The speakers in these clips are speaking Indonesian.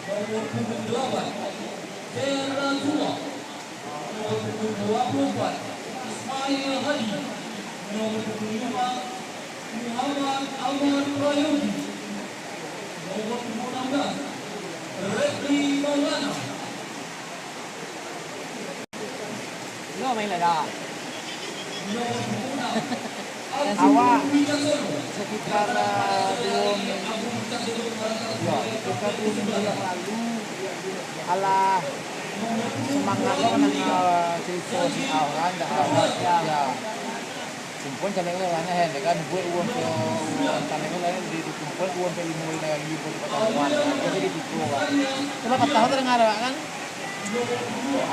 nomor punggung 8 Jera Zuma, nomor punggung 24 Ismail Hadi, nomor punggung 5 Muhammad Ahmad Prayogi, nomor punggung 16 Refli Maulana. Lo main lah dah. Nomor punggung 6 Awak sekitar 2 minggu, ya sekitar 2 minggu yang lalu, alah semangat lo nang cerita si orang dah awak ya. Kumpul jalan lain kan, kan buat uang ke jalan lain dikumpul uang ke 5 lagi buat pertemuan, jadi gitu kan. Coba kata tahu dengar kan?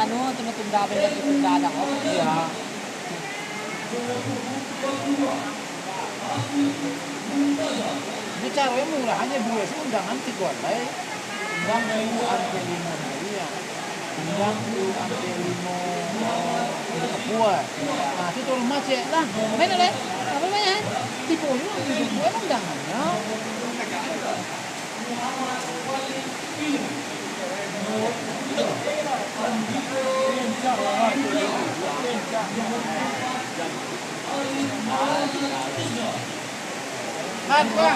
Anu tunda benda tunda ada ya. Ini caranya murah, hanya dua sih undangan 3 walai. Undang dulu ante 5 ya. Undang dulu ante 5 Papua. Nah, itu turun macet lah. Mana deh? Apa namanya? Tipu undangannya. Apa?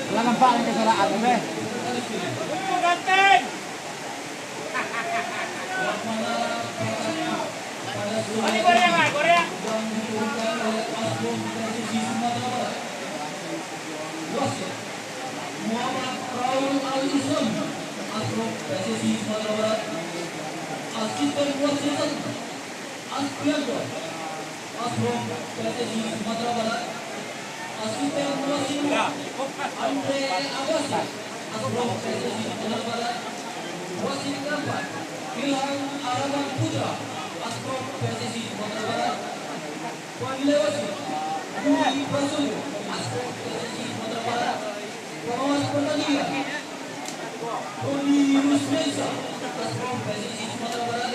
Lah nampak yang kesalahan deh. Ganteng. Ini Korea nggak? Korea. Muhammad Raul Al-Islam, Asrop PSSI Sumatera Barat. Asisten wasit Aspianto, Asrop PSSI Sumatera Barat. Asisten wasit Andre Abbasi, Asrop PSSI Sumatera Barat. Wasit keempat Ilham Araman Putra, Asrop PSSI Sumatera Barat. Wanilai wasit Budi Prasojo, Asrop PSSI Sumatera Barat. Pengawas pertandingan Roni Rusmesa, Asrop PSSI Sumatera Barat.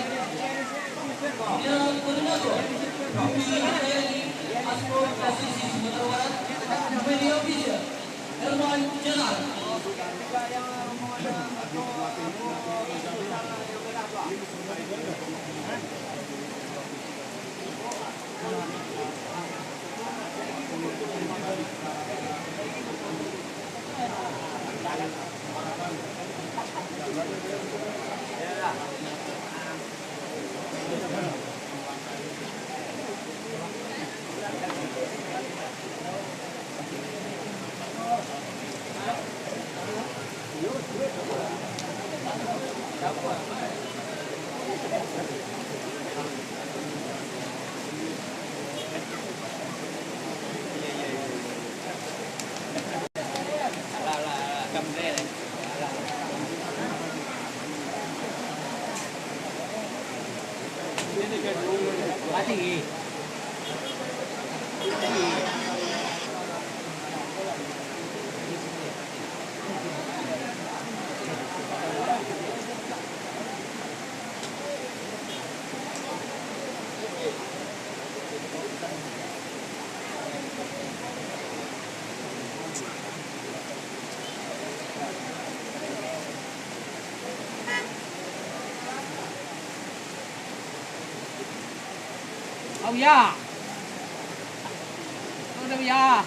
General Koordinator Budi Hidayati, Asrop PSSI Sumatera Barat. Media Official Herman Jalan. Mati. Oh ya. Oh ya.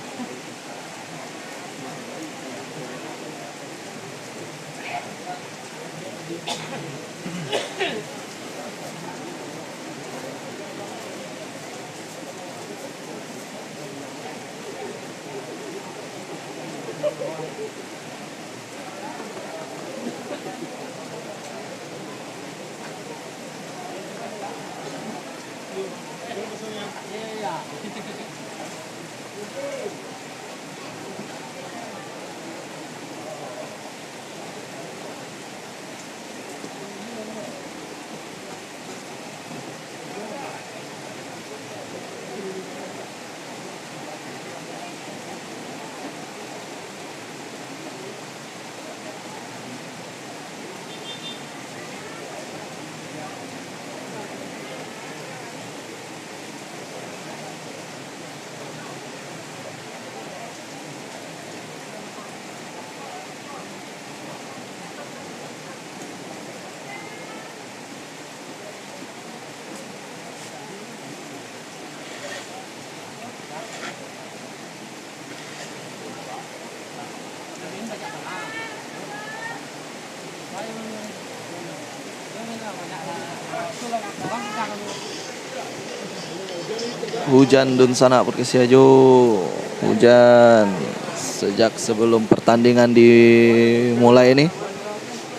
Hujan dun sana Perkesi Ajo. Hujan sejak sebelum pertandingan dimulai ini.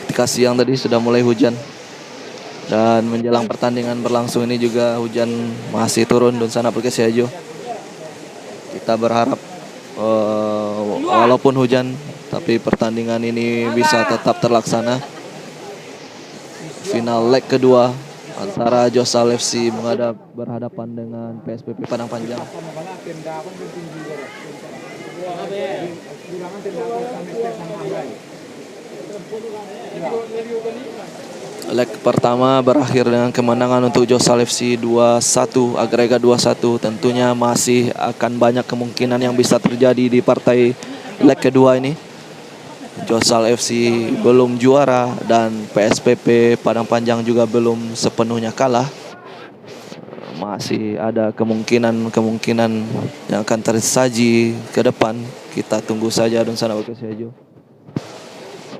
Ketika siang tadi sudah mulai hujan. Dan menjelang pertandingan berlangsung ini juga hujan masih turun dun sana Perkesi Ajo. Kita berharap walaupun hujan tapi pertandingan ini bisa tetap terlaksana. Final leg kedua antara Josal FC berhadapan dengan PSPP Padang Panjang. Leg pertama berakhir dengan kemenangan untuk Josal FC 2-1, agregat 2-1. Tentunya masih akan banyak kemungkinan yang bisa terjadi di partai leg kedua ini. Josal FC belum juara dan PSPP Padang Panjang juga belum sepenuhnya kalah. Masih ada kemungkinan yang akan tersaji ke depan. Kita tunggu saja dan sana Perkesi Ajo.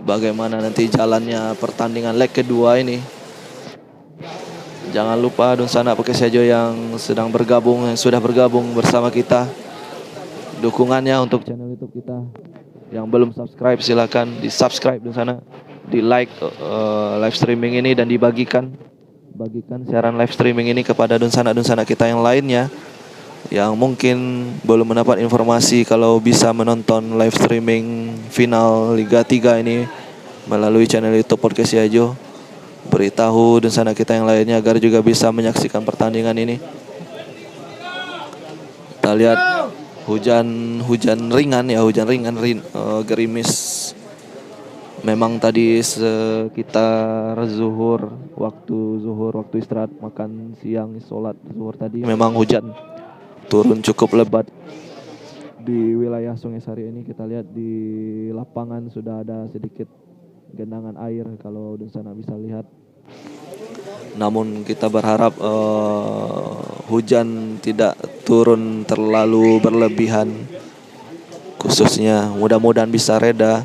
Bagaimana nanti jalannya pertandingan leg kedua ini. Jangan lupa dan sana Perkesi Ajo yang sudah bergabung bersama kita. Dukungannya untuk channel YouTube kita. Yang belum subscribe silakan di subscribe di sana, di like live streaming ini dan bagikan siaran live streaming ini kepada dunsana kita yang lainnya yang mungkin belum mendapat informasi kalau bisa menonton live streaming final Liga 3 ini melalui channel YouTube Perkesi Ajo. Beritahu dunsana kita yang lainnya agar juga bisa menyaksikan pertandingan ini. Kita lihat hujan ringan, gerimis. Memang tadi sekitar waktu istirahat makan siang, sholat zuhur tadi memang hujan turun cukup lebat di wilayah Sungai Sari ini. Kita lihat di lapangan sudah ada sedikit genangan air kalau di sana bisa lihat. Namun kita berharap hujan tidak turun terlalu berlebihan. Khususnya mudah-mudahan bisa reda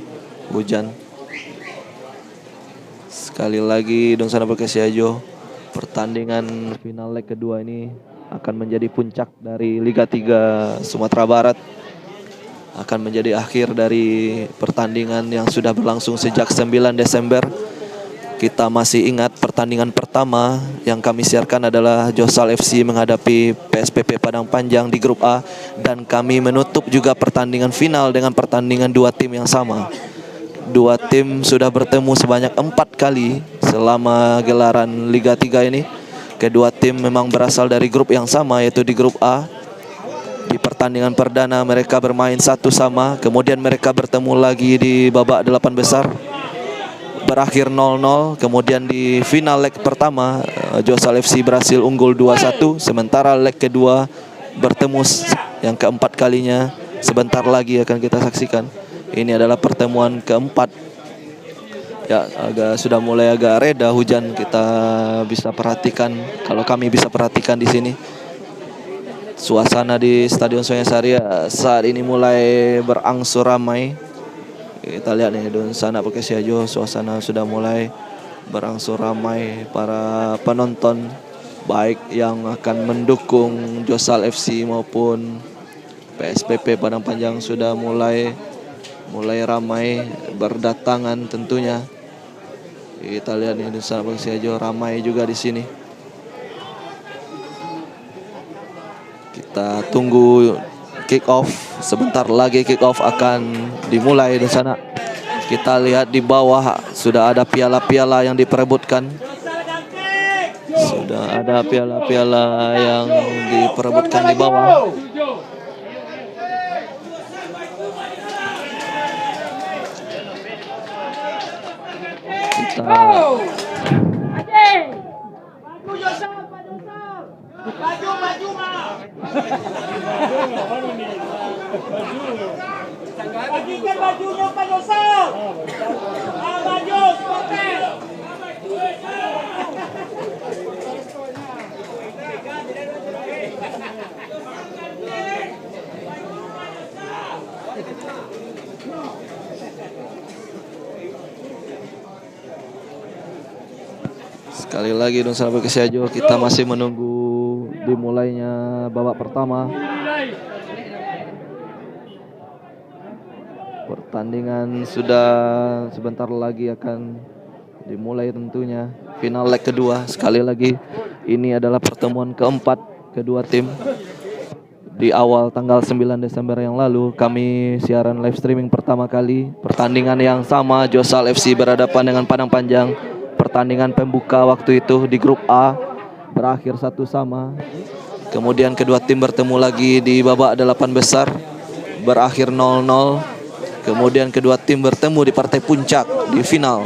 hujan. Sekali lagi Donsana Perkesi Ajo, pertandingan final leg kedua ini akan menjadi puncak dari Liga 3 Sumatera Barat. Akan menjadi akhir dari pertandingan yang sudah berlangsung sejak 9 Desember. Kita masih ingat pertandingan pertama yang kami siarkan adalah Josal FC menghadapi PSPP Padang Panjang di grup A. Dan kami menutup juga pertandingan final dengan pertandingan dua tim yang sama. Dua tim sudah bertemu sebanyak 4 kali selama gelaran Liga 3 ini. Kedua tim memang berasal dari grup yang sama, yaitu di grup A. Di pertandingan perdana mereka bermain 1-1, kemudian mereka bertemu lagi di babak 8 besar. Berakhir 0-0. Kemudian di final leg pertama Josal FC berhasil unggul 2-1. Sementara leg kedua bertemu yang keempat kalinya. Sebentar lagi akan kita saksikan. Ini adalah pertemuan keempat. Ya, sudah mulai agak reda hujan. Kita bisa perhatikan, kalau kami bisa perhatikan di sini, suasana di Stadion Sungai Sari saat ini mulai berangsur ramai. Kita lihat nih di sana Perkesi Ajo, suasana sudah mulai berangsur ramai. Para penonton baik yang akan mendukung Josal FC maupun PSPP Padang Panjang sudah mulai ramai berdatangan tentunya. Kita lihat nih di sana Perkesi Ajo ramai juga di sini. Kita tunggu kick off. Sebentar lagi kick off akan dimulai di sana. Kita lihat di bawah sudah ada piala-piala yang diperebutkan. Sudah ada piala-piala yang diperebutkan di bawah. Kita bagikan bajunya Pak Josal. Baju supporter. Sekali lagi dong sahabat Kesiajo, kita masih menunggu dimulainya babak pertama. Pertandingan sudah sebentar lagi akan dimulai tentunya. Final leg kedua. Sekali lagi ini adalah pertemuan keempat kedua tim. Di awal tanggal 9 Desember yang lalu kami siaran live streaming pertama kali. Pertandingan yang sama, Josal FC berhadapan dengan Padang Panjang. Pertandingan pembuka waktu itu di grup A berakhir 1-1. Kemudian kedua tim bertemu lagi di babak 8 besar, berakhir 0-0. Kemudian kedua tim bertemu di partai puncak di final,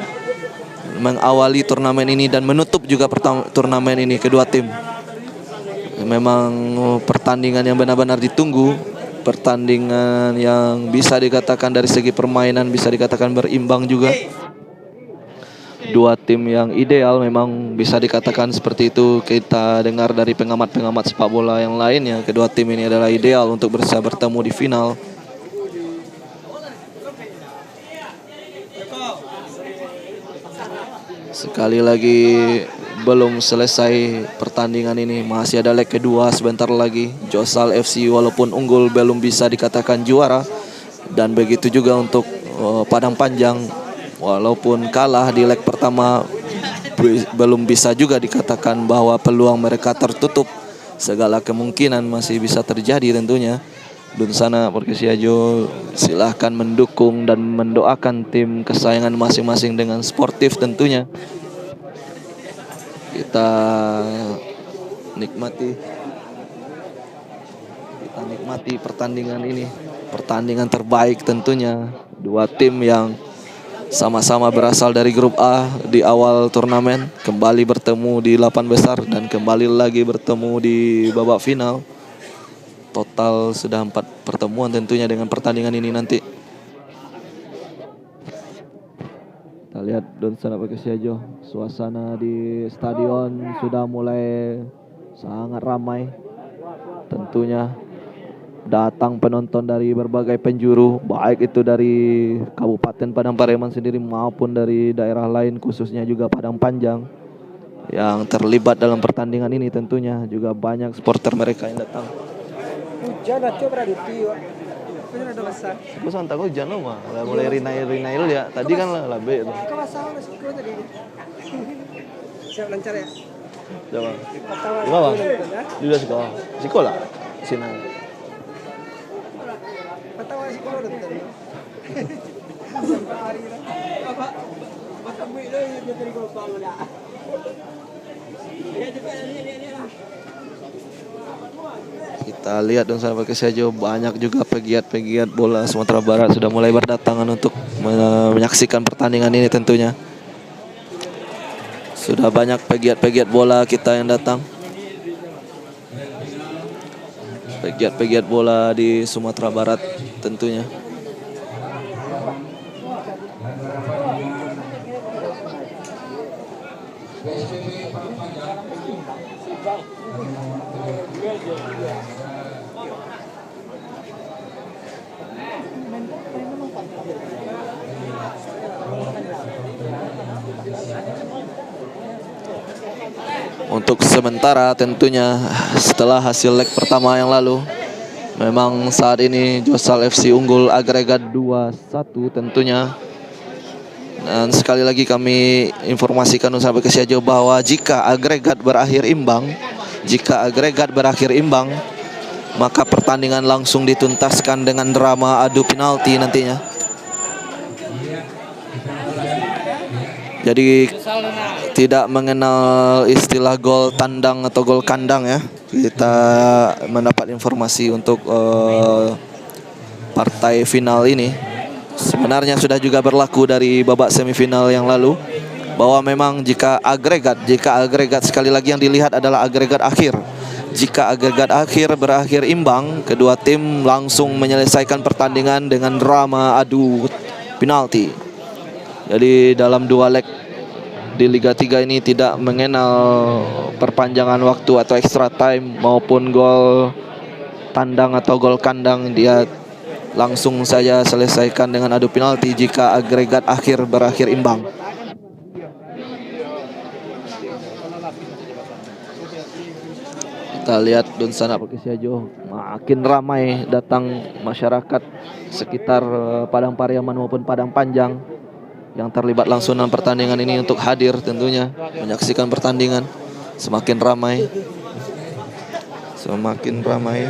mengawali turnamen ini dan menutup juga turnamen ini. Kedua tim memang pertandingan yang benar-benar ditunggu, pertandingan yang bisa dikatakan dari segi permainan bisa dikatakan berimbang juga. Dua tim yang ideal memang bisa dikatakan seperti itu. Kita dengar dari pengamat-pengamat sepak bola yang lainnya, kedua tim ini adalah ideal untuk bisa bertemu di final. Sekali lagi belum selesai pertandingan ini, masih ada leg kedua sebentar lagi. Josal FC walaupun unggul belum bisa dikatakan juara, dan begitu juga untuk Padang Panjang walaupun kalah di leg pertama belum bisa juga dikatakan bahwa peluang mereka tertutup. Segala kemungkinan masih bisa terjadi tentunya. Dunsana Perkesiajo silahkan mendukung dan mendoakan tim kesayangan masing-masing dengan sportif tentunya. Kita nikmati pertandingan ini, pertandingan terbaik tentunya. Dua tim yang sama-sama berasal dari grup A di awal turnamen kembali bertemu di 8 besar dan kembali lagi bertemu di babak final. Total sudah 4 pertemuan tentunya dengan pertandingan ini nanti. Kita lihat Dunsana Perkesiajo, suasana di stadion sudah mulai sangat ramai. Tentunya datang penonton dari berbagai penjuru, baik itu dari Kabupaten Padang Pariaman sendiri maupun dari daerah lain, khususnya juga Padang Panjang yang terlibat dalam pertandingan ini. Tentunya juga banyak supporter mereka yang datang. Hujan aja berarti, hujan ada besar. Gue santai hujan loh mah, mulai rinail ya. Tadi kan labe itu. Kau masalah nasi kau tadi. Siap lancar ya. Coba. Gimana bang? Di udah sekolah sini. Pertama sekolah udah tadi. Hari ini. Apa? Macam ni dia dari kau tahu dah. Ya cepat ni. Kita lihat dong sahabat Perkesiajo, banyak juga pegiat-pegiat bola Sumatera Barat sudah mulai berdatangan untuk menyaksikan pertandingan ini tentunya. Sudah banyak pegiat-pegiat bola kita yang datang. Pegiat-pegiat bola di Sumatera Barat tentunya. Untuk sementara tentunya setelah hasil leg pertama yang lalu, memang saat ini Josal FC unggul agregat 2-1 tentunya. Dan sekali lagi kami informasikan sampai ke Perkesiajo bahwa jika agregat berakhir imbang, maka pertandingan langsung dituntaskan dengan drama adu penalti nantinya. Jadi tidak mengenal istilah gol tandang atau gol kandang ya. Kita mendapat informasi untuk partai final ini. Sebenarnya sudah juga berlaku dari babak semifinal yang lalu, bahwa memang jika agregat sekali lagi yang dilihat adalah agregat akhir. Jika agregat akhir berakhir imbang, kedua tim langsung menyelesaikan pertandingan dengan drama adu penalti. Jadi dalam dua leg di Liga 3 ini tidak mengenal perpanjangan waktu atau extra time maupun gol tandang atau gol kandang. Dia langsung saja selesaikan dengan adu penalti jika agregat akhir berakhir imbang. Kita lihat Dunsana Perkisiajo makin ramai datang masyarakat sekitar Padang Pariaman maupun Padang Panjang yang terlibat langsung dalam pertandingan ini untuk hadir tentunya menyaksikan pertandingan. Semakin ramai. Semakin ramai.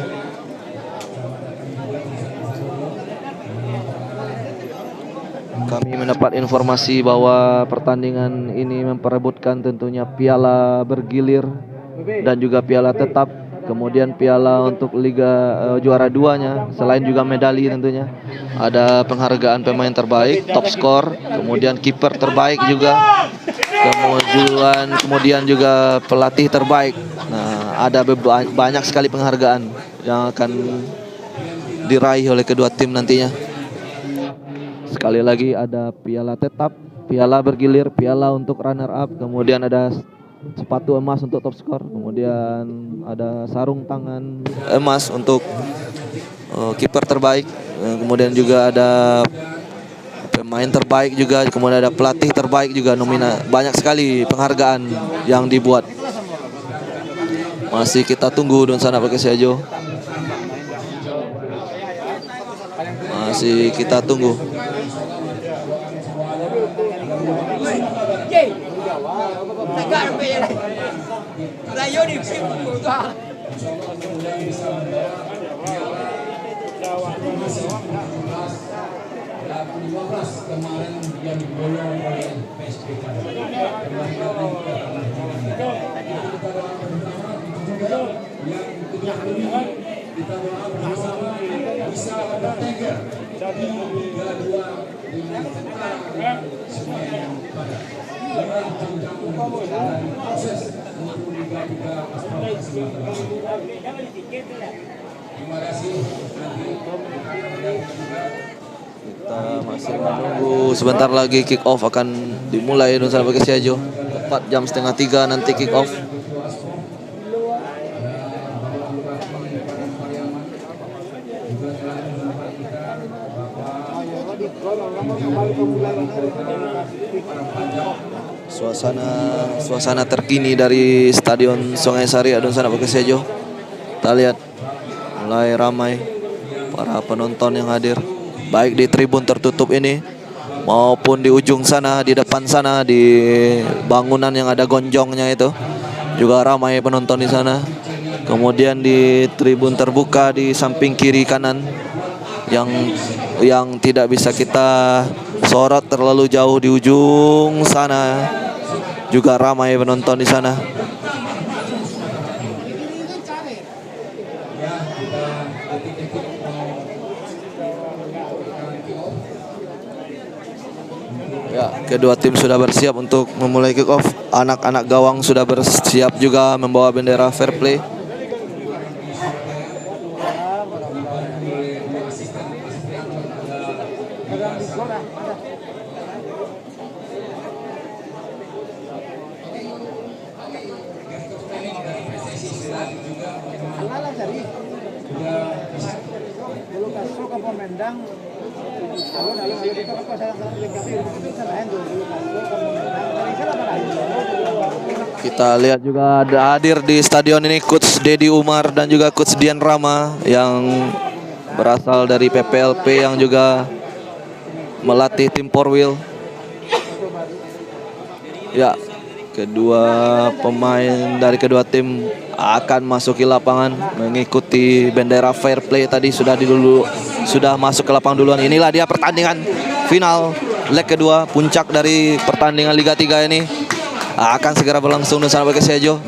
Kami mendapat informasi bahwa pertandingan ini memperebutkan tentunya piala bergilir dan juga piala tetap, kemudian piala untuk Liga Juara 2-nya, selain juga medali tentunya. Ada penghargaan pemain terbaik, top skor, kemudian kiper terbaik juga, kemudian juga pelatih terbaik. Nah, ada banyak sekali penghargaan yang akan diraih oleh kedua tim nantinya. Sekali lagi ada piala tetap, piala bergilir, piala untuk runner up, kemudian ada sepatu emas untuk top skor, kemudian ada sarung tangan emas untuk kiper terbaik, kemudian juga ada pemain terbaik juga, kemudian ada pelatih terbaik juga, banyak sekali penghargaan yang dibuat. Masih kita tunggu Dunsana Perkisiajo. Masih kita tunggu. Kemarin dia digolong oleh PSPK. Kita doa bersama bisa bertengger di Liga 2 dengan tentara semuanya pada dengan jenjang dan proses untuk Liga 3 Aspal Sumatera. Terima kasih. Kita masih menunggu, sebentar lagi kick off akan dimulai Dunsana Perkisiajo. 4 jam setengah 3 nanti kick off. Suasana terkini dari Stadion Sungai Sari Dunsana Perkisiajo. Kita lihat mulai ramai para penonton yang hadir, baik di tribun tertutup ini maupun di ujung sana, di depan sana, di bangunan yang ada gonjongnya itu juga ramai penonton di sana. Kemudian di tribun terbuka di samping kiri kanan yang tidak bisa kita sorot terlalu jauh di ujung sana juga ramai penonton di sana. Ya, kedua tim sudah bersiap untuk memulai kick off. Anak-anak gawang sudah bersiap juga membawa bendera fair play. Kita lihat juga ada hadir di stadion ini Coach Dedi Umar dan juga Coach Dian Rama yang berasal dari PPLP yang juga melatih tim Porwil. Ya, kedua pemain dari kedua tim akan masuki lapangan mengikuti bendera fair play. Tadi sudah masuk ke lapangan duluan. Inilah dia pertandingan final leg kedua, puncak dari pertandingan Liga 3 ini akan segera berlangsung Dunsana Perkisiajo.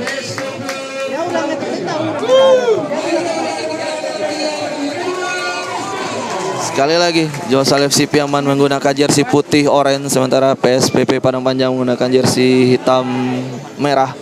Sekali lagi Josal FC Piaman menggunakan jersey putih oranye, sementara PSPP Padang Panjang menggunakan jersey hitam merah.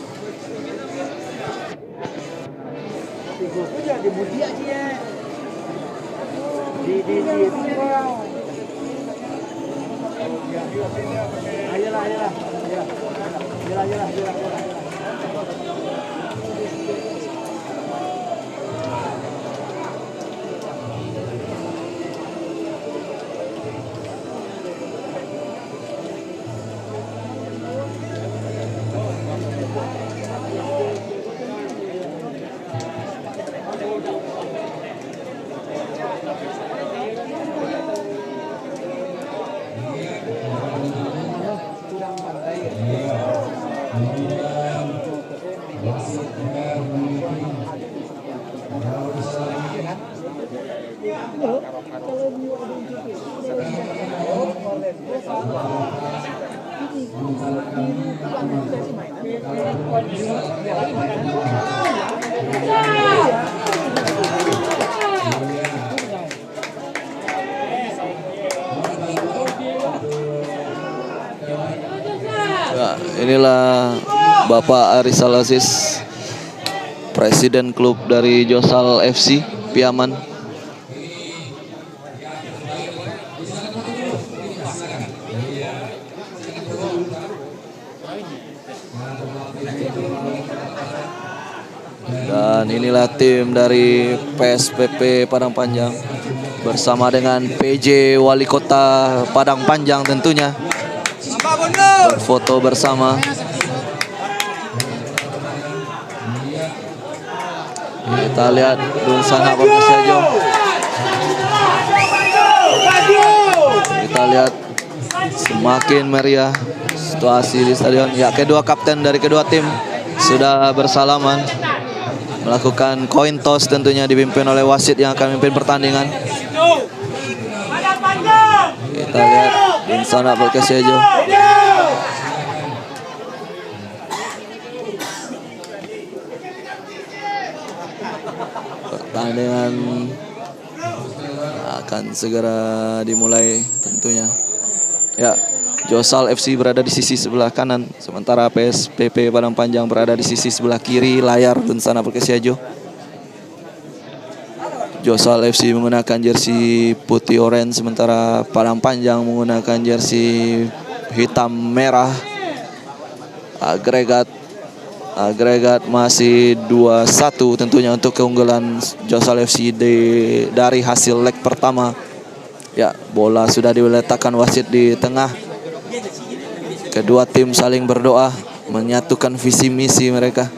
Ya, inilah Bapak Arisal Aziz, Presiden klub dari Josal FC Piaman. Dan inilah tim dari PSPP Padang Panjang bersama dengan PJ Wali Kota Padang Panjang tentunya. Berfoto bersama. Kita lihat Dunsana Perkasiajo. Kita lihat semakin meriah situasi di stadion. Ya, kedua kapten dari kedua tim sudah bersalaman, melakukan coin toss tentunya dipimpin oleh wasit yang akan memimpin pertandingan. Kita lihat Dunsana Perkasiajo. Pertandingan akan segera dimulai tentunya. Ya, Josal FC berada di sisi sebelah kanan, sementara PSPP Padang Panjang berada di sisi sebelah kiri layar Dunsana Perkasiajo. Josal FC menggunakan jersey putih orange, sementara Padang Panjang menggunakan jersey hitam merah. Agregat masih 2-1 tentunya untuk keunggulan Josal FC dari hasil leg pertama. Ya, bola sudah diletakkan wasit di tengah. Kedua tim saling berdoa menyatukan visi misi mereka.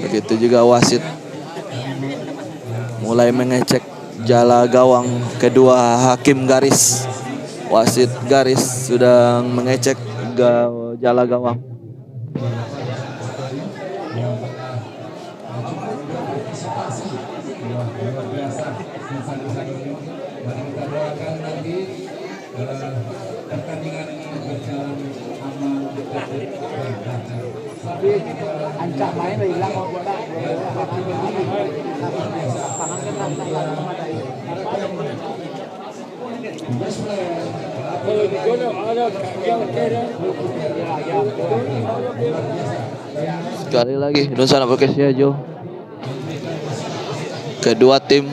Begitu juga wasit mulai mengecek jala gawang kedua hakim garis. Wasit garis sudah mengecek jala gawang. Ancak main udah hilang mau bola. Sekali lagi Dunsana Perkasiajo. Kedua tim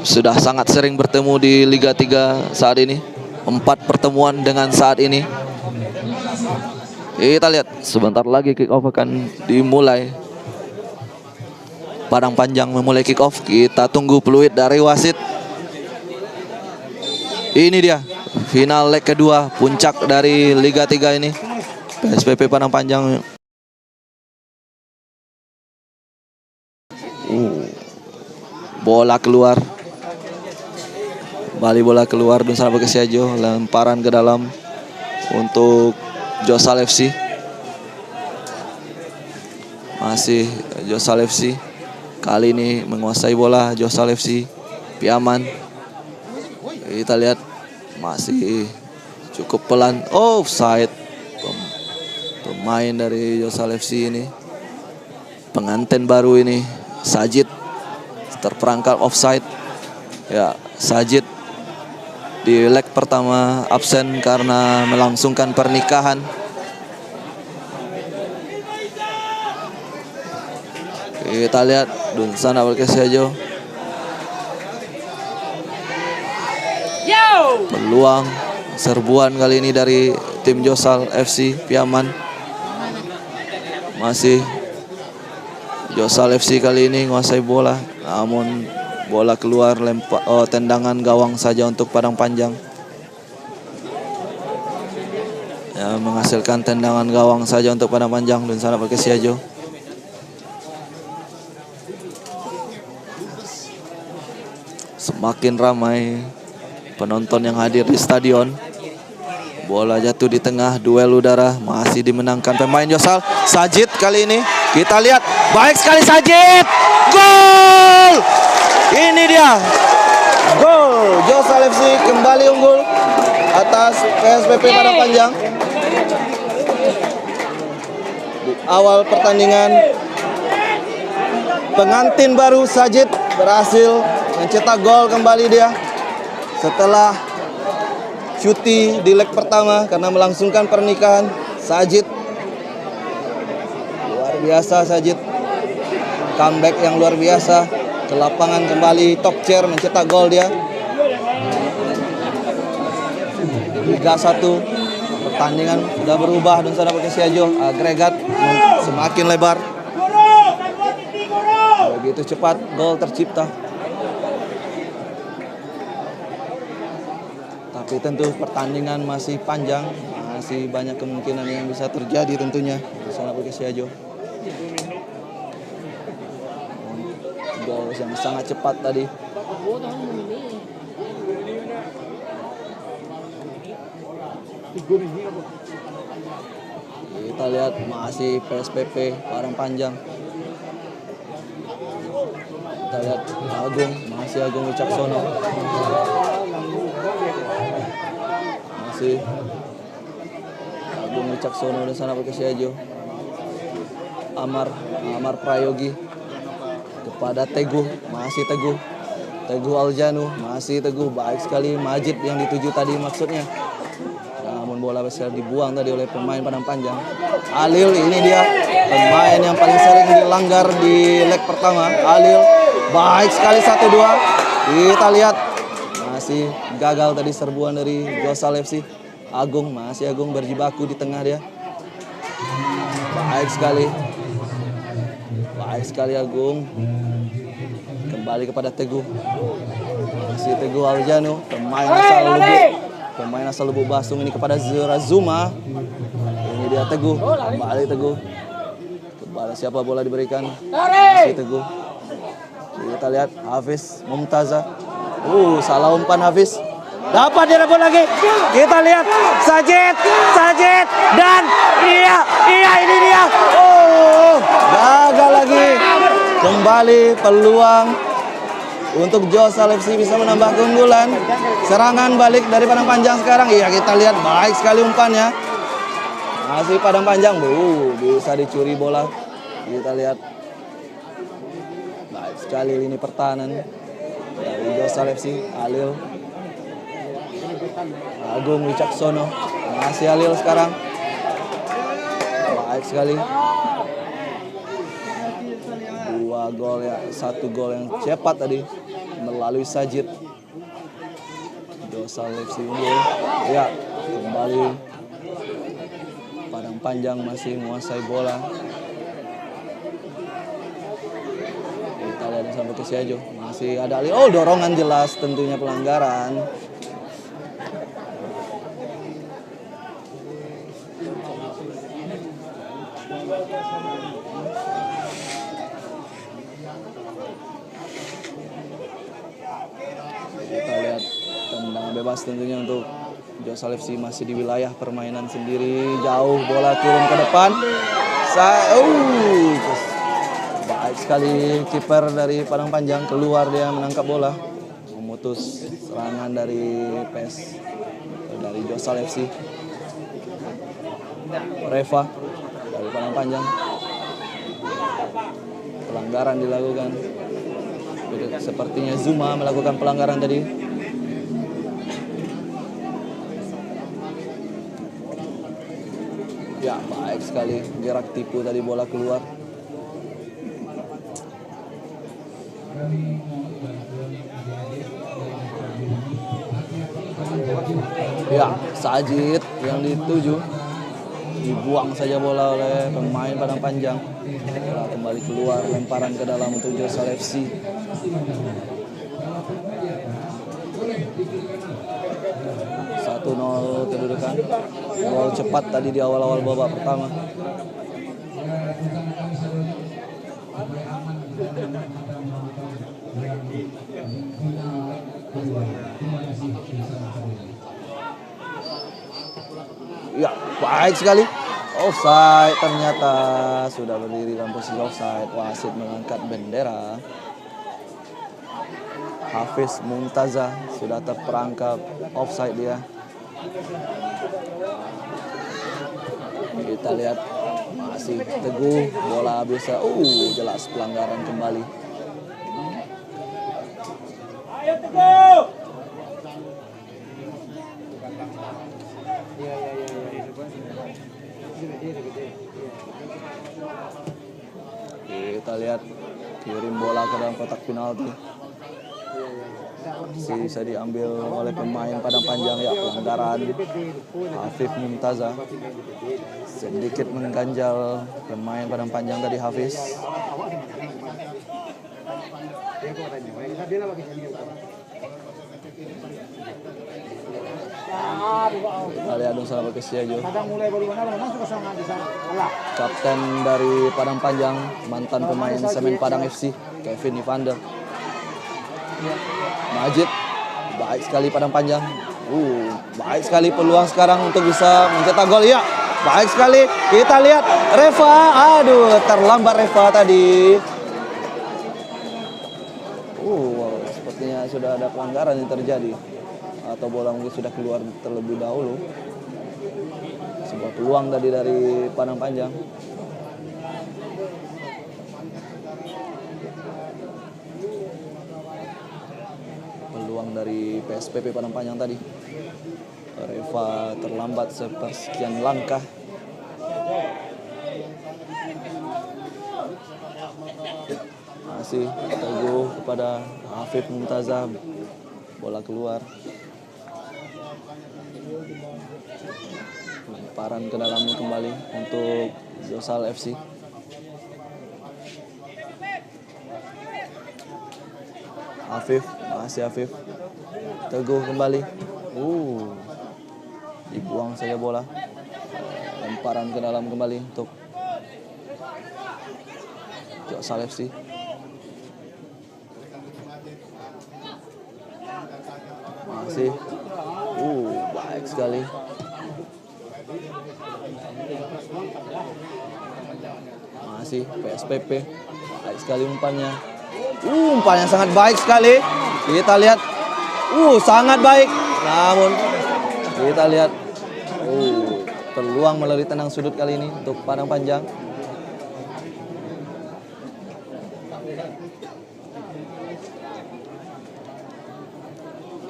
sudah sangat sering bertemu di Liga 3 saat ini. 4 pertemuan dengan saat ini. Kita lihat sebentar lagi kick off akan dimulai. Padang Panjang memulai kick off. Kita tunggu peluit dari wasit. Ini dia final leg kedua puncak dari Liga 3 ini. PSPP Padang Panjang. Bola keluar. Kembali bola keluar. Dunsana Perkasiajo lemparan ke dalam untuk Josal FC. Masih Josal FC. Kali ini menguasai bola Josal FC Piaman. Kita lihat masih cukup pelan. Offside. Pemain dari Josal FC ini, pengantin baru ini, Sajid, terperangkap offside. Ya, Sajid di leg pertama absen karena melangsungkan pernikahan. Kita lihat Dunsana Perkasiajo. Peluang serbuan kali ini dari tim Josal FC Piaman. Masih Josal FC kali ini menguasai bola, namun bola keluar, tendangan gawang saja untuk Padang Panjang. Ya, menghasilkan tendangan gawang saja untuk Padang Panjang. Dunsana Perkasiajo. Semakin ramai penonton yang hadir di stadion. Bola jatuh di tengah, duel udara masih dimenangkan pemain Josal. Sajid kali ini, kita lihat, baik sekali Sajid. Gol! Ini dia. Gol. Josal FC kembali unggul atas PSPP Padang Panjang. Di awal pertandingan, pengantin baru Sajid berhasil mencetak gol kembali dia setelah cuti di leg pertama karena melangsungkan pernikahan. Sajid luar biasa, Sajid comeback yang luar biasa ke lapangan kembali, top chair mencetak gol dia. Liga 1 pertandingan sudah berubah dan sudah pakai Siajo, agregat semakin lebar. Begitu cepat gol tercipta. Tapi tentu pertandingan masih panjang, masih banyak kemungkinan yang bisa terjadi tentunya di sana pakai Siajo. Gol yang sangat cepat tadi. Kita lihat masih PSPP Padang Panjang. Kita lihat Agung, masih Agung Wicaksono. Masih Agung Wicaksono di sana pakai Siajo. Amar Prayogi kepada Teguh, masih Teguh Aljanu, masih Teguh, baik sekali Majid yang dituju tadi maksudnya. Namun bola besar dibuang tadi oleh pemain Padang Panjang. Alil, ini dia pemain yang paling sering dilanggar di leg pertama. Alil, baik sekali 1-2. Kita lihat masih gagal tadi serbuan dari Josal FC. Agung, masih Agung berjibaku di tengah dia. Baik sekali Agung. Kembali kepada Teguh. Masih Teguh Aljanu, pemain asal Lubuk Basung ini kepada Zuma. Ini dia Teguh, kembali Teguh. Kepada siapa bola diberikan? Masih Teguh. Kita lihat Hafiz Mumtaza. Salah umpan Hafiz. Dapat direbut lagi. Kita lihat Sajid dan iya ini dia. Gagal lagi. Kembali peluang untuk Josal FC bisa menambah keunggulan. Serangan balik dari Padang Panjang sekarang. Iya, kita lihat baik sekali umpannya. Masih Padang Panjang. Bisa dicuri bola. Kita lihat baik sekali lini pertahanan dari Josal FC. Alil, Agung Wicaksono, masih Alil sekarang. Baik sekali. 2 gol ya, 1 gol yang cepat tadi melalui Sajid. Josal FC unggul. Ya, kembali Padang Panjang masih menguasai bola. Kita lihat sampai ke Siajo. Masih ada Ali. Dorongan jelas, tentunya pelanggaran. Kita lihat tendangan bebas tentunya untuk Josal FC, masih di wilayah permainan sendiri. Jauh bola turun ke depan. Baik sekali kiper dari Padang Panjang, keluar dia menangkap bola, memutus serangan dari dari Josal FC. Reva dari Padang Panjang. Pelanggaran dilakukan. Sepertinya Zuma melakukan pelanggaran tadi. Ya, baik sekali gerak tipu tadi, bola keluar. Ya, Sajid yang dituju. Dibuang saja bola oleh pemain Padang Panjang. Bola kembali keluar, lemparan ke dalam untuk Josal FC. Kedudukan. Gol cepat tadi di awal-awal babak pertama. Ya, baik sekali. Offside, ternyata sudah berdiri dalam posisi offside. Wasit mengangkat bendera. Hafiz Mumtaza sudah terperangkap offside dia. Kita lihat masih Teguh, bola bisa jelas pelanggaran kembali. Ayo Teguh. Kita lihat kirim bola ke dalam kotak penalti. Bisa diambil oleh pemain Padang Panjang, ya, pelanggaran Hafif Mumtaza. Sedikit mengganjal pemain Padang Panjang tadi Hafiz. Kita lihat dong sahabat Kesiajo. Kapten dari Padang Panjang, mantan pemain Semen Padang FC, Kevin Evander. Majid, baik sekali Padang Panjang. Baik sekali peluang sekarang untuk bisa mencetak gol. Ya, baik sekali. Kita lihat Reva. Aduh, terlambat Reva tadi. Sepertinya sudah ada pelanggaran yang terjadi. Atau bola mungkin sudah keluar terlebih dahulu. Sebuah peluang tadi dari Padang Panjang. Peluang dari PSPP Padang Panjang tadi. Reva terlambat sepersekian langkah. Masih Teguh kepada Hafif Mumtaza. Bola keluar. Lemparan ke dalam kembali untuk Josal FC. Hafif, masih Hafif. Teguh kembali. Dibuang saja bola. Lemparan ke dalam kembali untuk Josal FC. Masih. Baik sekali. Masih PSPP. Baik sekali umpannya. Umpannya sangat baik sekali. Kita lihat. Sangat baik. Namun kita lihat. Peluang melalui tenang sudut kali ini untuk Padang Panjang.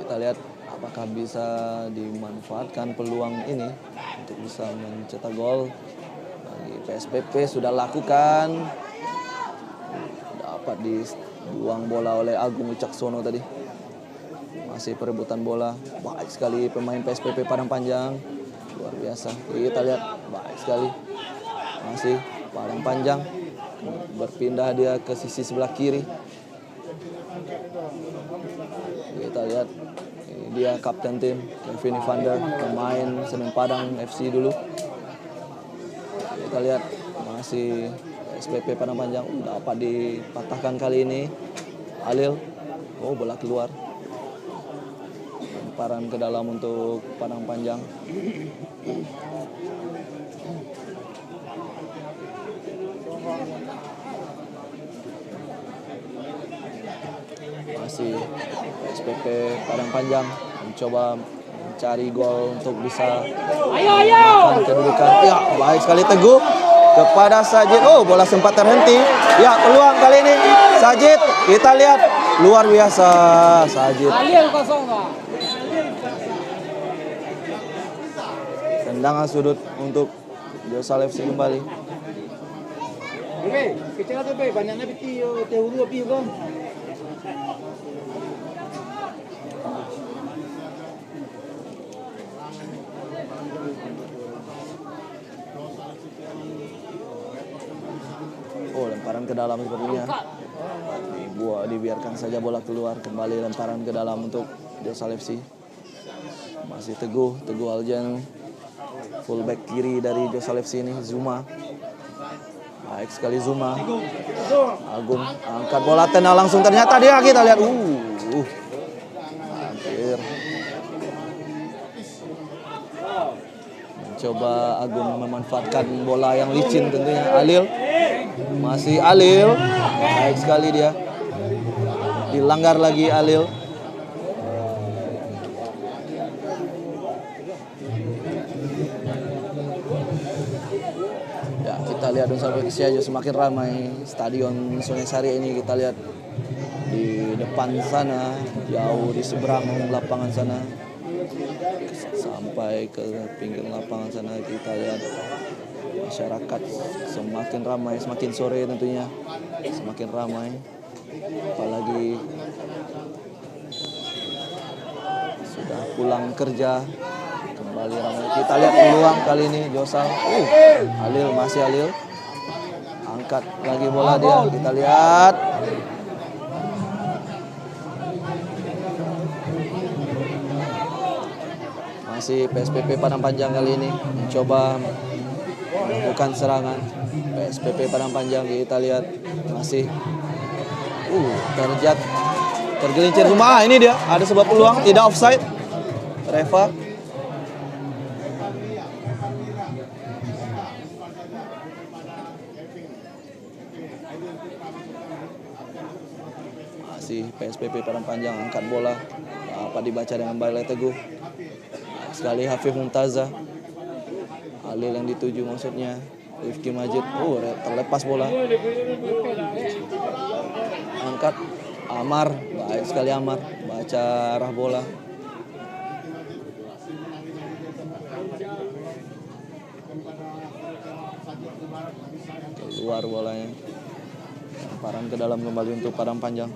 Kita lihat apakah bisa dimanfaatkan peluang ini untuk bisa mencetak gol. Bagi PSPP sudah lakukan. Dapat dibuang bola oleh Agung Wicaksono tadi. Masih perebutan bola. Baik sekali pemain PSPP Padang Panjang. Luar biasa. Kita lihat baik sekali. Masih Padang Panjang. Berpindah dia ke sisi sebelah kiri. Kita lihat. Dia kapten tim Kevin Evander, pemain Semen Padang FC dulu. Kita lihat masih SPP Padang Panjang dapat dipatahkan kali ini. Alil, bola keluar. Lemparan ke dalam untuk Padang Panjang. Masih SPP Padang Panjang mencoba mencari gol untuk bisa menahan kedudukan. Ya, baik sekali Teguh kepada Sajid. Bola sempat terhenti. Ya, peluang kali ini Sajid. Kita lihat luar biasa Sajid. Tendangan sudut untuk Josal FC kembali. Kecil tu banyaknya betul teori api kan. Lemparan ke dalam sepertinya. Dibiarkan saja bola keluar. Kembali lemparan ke dalam untuk Josal FC. Masih Teguh Aljan. Fullback kiri dari Josal FC ini Zuma. Baik sekali Zuma. Agung angkat bola tenang langsung, ternyata dia kita lihat. Hampir. Mencoba Agung memanfaatkan bola yang licin tentunya. Alil. Masih Alil. Baik sekali dia. Dilanggar lagi Alil. Kita lihat dong sampai ke Siajo semakin ramai. Stadion Sungai Sari ini kita lihat di depan sana, jauh di seberang lapangan sana, sampai ke pinggir lapangan sana kita lihat masyarakat semakin ramai, semakin sore tentunya semakin ramai, apalagi sudah pulang kerja kembali ramai. Kita lihat peluang kali ini Josal, Halil, masih Halil angkat lagi bola dia, kita lihat masih PSPP Padang Panjang kali ini mencoba melakukan serangan. PSPP Padang Panjang kita lihat masih tergelincir semua. Ini dia ada sebuah peluang, tidak offside. Reva masih PSPP Padang Panjang angkat bola, apa dibaca dengan baik oleh Teguh. Sekali Hafif Mumtaza, Halil yang dituju maksudnya, Rifki Majid, terlepas bola, angkat Amar, baik sekali Amar, baca arah bola. Keluar bolanya, lemparan ke dalam kembali untuk Padang Panjang.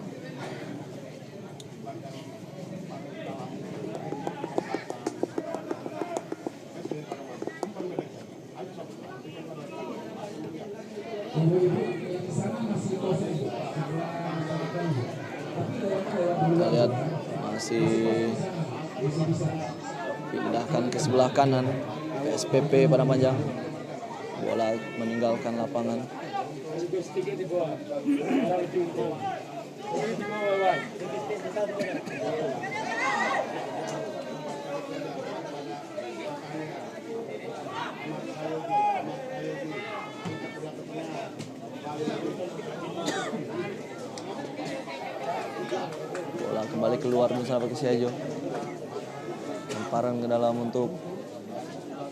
Kita lihat masih pindahkan ke sebelah kanan PSPP Padang Panjang, bola meninggalkan lapangan. Bola kembali keluar bersama ke Siajo. Lemparan ke dalam untuk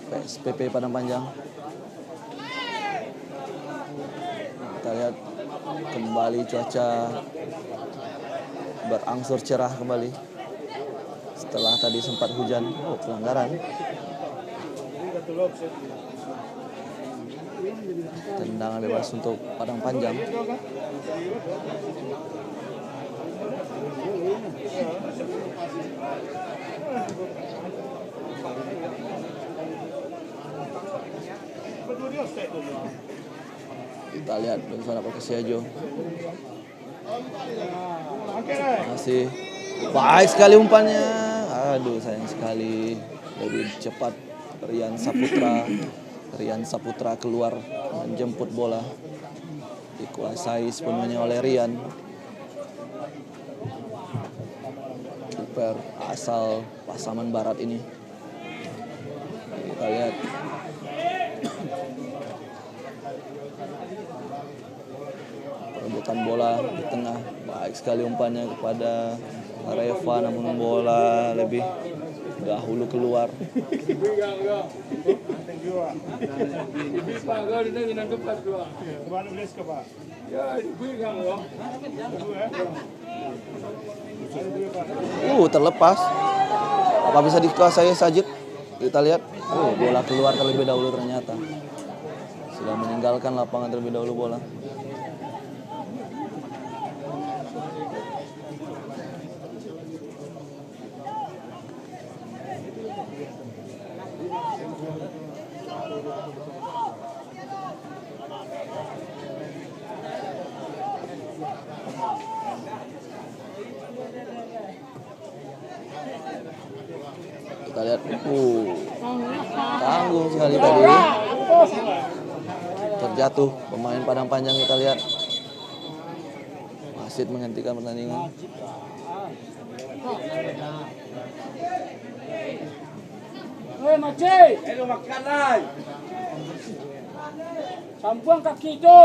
PSPP Padang Panjang. Kita lihat kembali cuaca berangsur cerah kembali setelah tadi sempat hujan. Pelanggaran. Tendangan bebas untuk Padang Panjang. Kita lihat bersama Persiajo. Masih baik sekali umpannya. Aduh, sayang sekali. Lebih cepat Rian Saputra keluar menjemput bola. Dikuasai sepenuhnya oleh Rian. Kiper asal Pasaman Barat ini. Kita lihat. Perebutan bola di tengah. Baik sekali umpannya kepada Reva, namun bola lebih dahulu keluar. Terlepas. Apa bisa dikuasai Sajid? Kita lihat. Bola keluar terlebih dahulu ternyata. Sudah meninggalkan lapangan terlebih dahulu bola. Kita lihat, tanggung sekali tadi. Terjatuh pemain Padang Panjang, kita lihat. Wasit menghentikan pertandingan. Maci, makan sampuan kaki itu.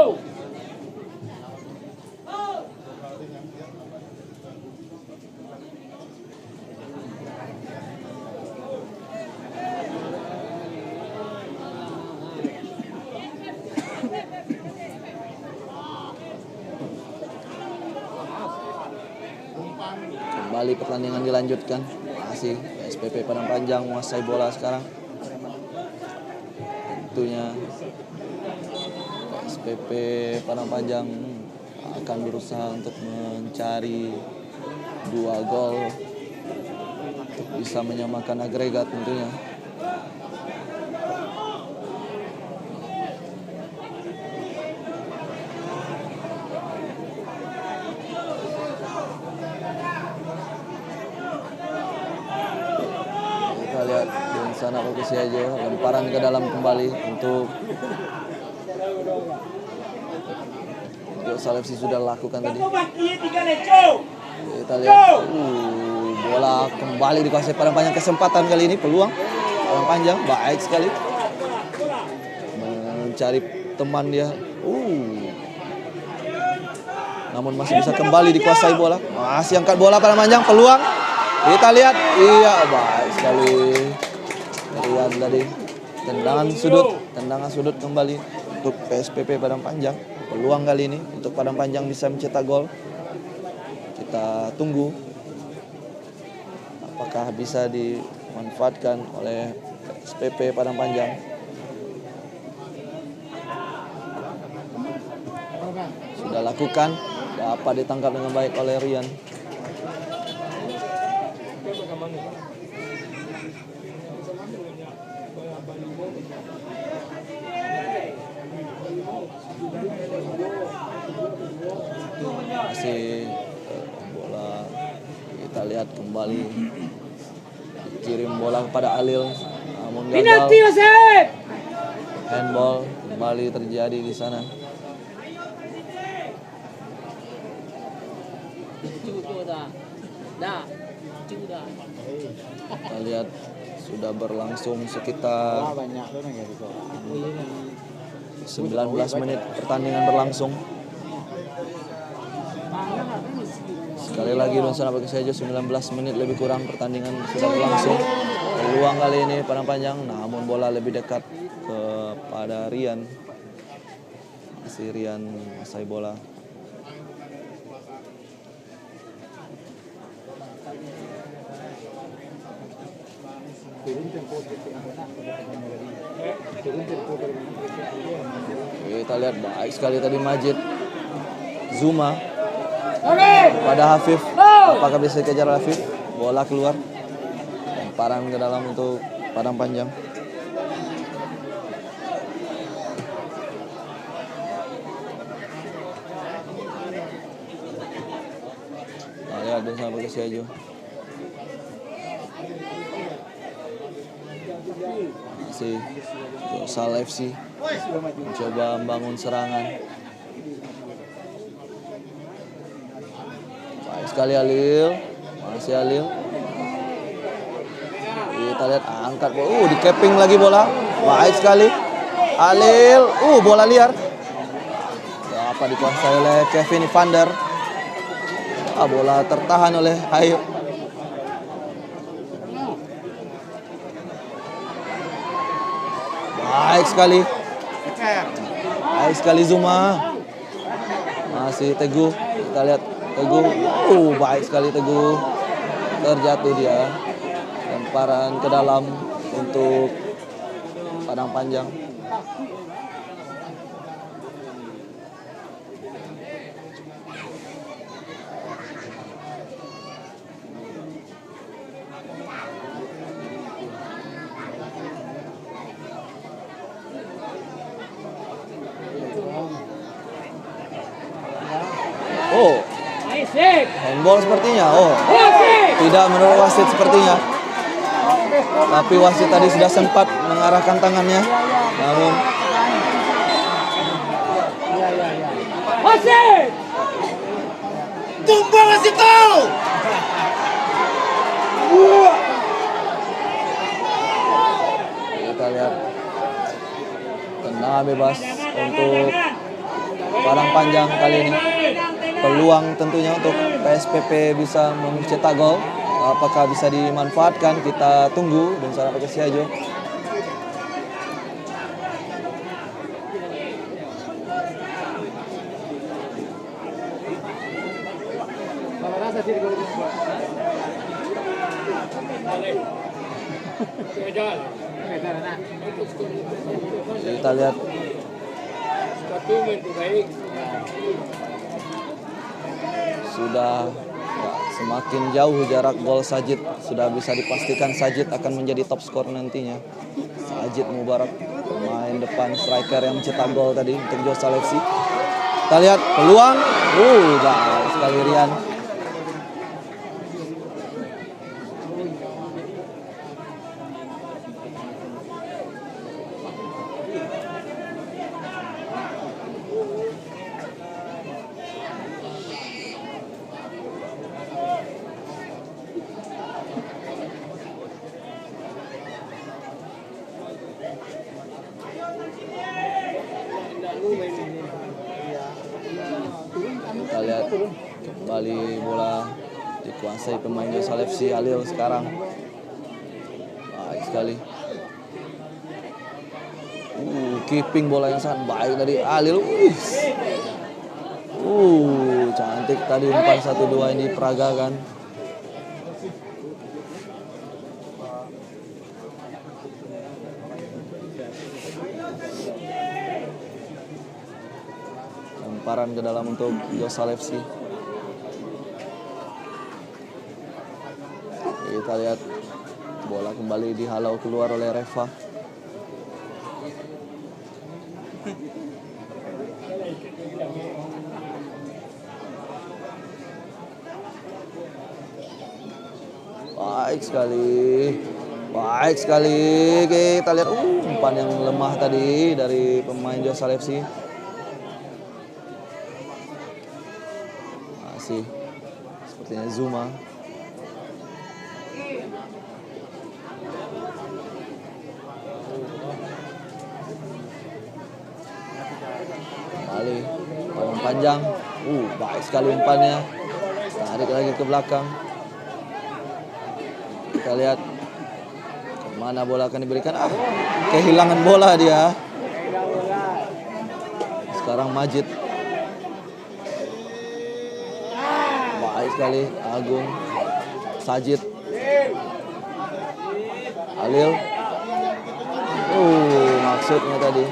Kembali pertandingan dilanjutkan. Masih SPP Padang Panjang menguasai bola sekarang. Tentunya SPP Padang Panjang akan berusaha untuk mencari 2 gol untuk bisa menyamakan agregat tentunya. Kita lihat di sana Pak Siajo, lemparan ke dalam kembali untuk Salefsi sudah lakukan tadi. Kita lihat bola kembali dikuasai Padang Panjang. Kesempatan kali ini peluang Padang Panjang baik sekali mencari teman dia. Namun masih bisa kembali dikuasai bola. Masih angkat bola Padang Panjang, peluang. Kita lihat, iya baik sekali Rian tadi. Tendangan sudut kembali untuk PSPP Padang Panjang. Peluang kali ini untuk Padang Panjang bisa mencetak gol. Kita tunggu apakah bisa dimanfaatkan oleh SPP Padang Panjang. Sudah lakukan, dapat ditangkap dengan baik oleh Rian. Masih bola, kita lihat kembali dikirim bola kepada Alil, namun gagal. Handball kembali terjadi di sana. Kita lihat sudah berlangsung sekitar 19 menit pertandingan berlangsung. Sekali lagi Don Sana bagi saja 19 menit lebih kurang pertandingan sudah berlangsung. Peluang kali ini Padang Panjang, namun bola lebih dekat kepada Rian. Masih Rian menguasai bola. Kita lihat baik sekali tadi Majid Zuma pada Hafif. Apakah bisa dikejar Hafif? Bola keluar. Lemparan ke dalam untuk Padang Panjang. Nah, lihat dan sampai ke Siajo. Masih Salefsi mencoba membangun serangan. Baik sekali Alil. Masih Alil. Kita lihat angkat bola. Di keping lagi bola. Baik sekali Alil. Bola liar. Dapat dikuasai oleh Kevin Evander. Bola tertahan oleh Hayuk. Baik sekali. Baik sekali Zuma. Masih Teguh. Kita lihat Teguh. Baik sekali Teguh. Terjatuh dia. Lemparan ke dalam untuk Padang Panjang. Handball sepertinya. Tidak menurut wasit sepertinya. Tapi wasit tadi sudah sempat mengarahkan tangannya. Namun wasit! Tumbang wasit tahu. kita lihat tendangan bebas untuk Padang Panjang kali ini. Peluang tentunya untuk PSPP bisa mencetak gol. Apakah bisa dimanfaatkan? Kita tunggu dan sana pakai Siajo. Kita lihat sudah ya, semakin jauh jarak gol Sajid. Sudah bisa dipastikan Sajid akan menjadi top skor nantinya. Sajid Mubarak, pemain depan striker yang mencetak gol tadi untuk Josal FC. Kita lihat peluang. Baik sekali Rian. Kita lihat kembali bola dikuasai pemain Josal FC. Alil sekarang baik sekali. Keeping bola yang sangat baik dari Alil. Cantik tadi umpan 1-2 ini peragakan. Lemparan ke dalam untuk Josal FC. Kita lihat bola kembali dihalau keluar oleh Reva. Baik sekali. Baik sekali. Kita lihat umpan yang lemah tadi dari pemain Josal FC. Masih sepertinya Zuma. Kembali umpan panjang. Baik sekali umpannya. Tarik lagi ke belakang. Kita lihat kemana bola akan diberikan. Kehilangan bola dia. Sekarang Majid. Baik sekali Agung. Sajid. Alil. Maksudnya tadi.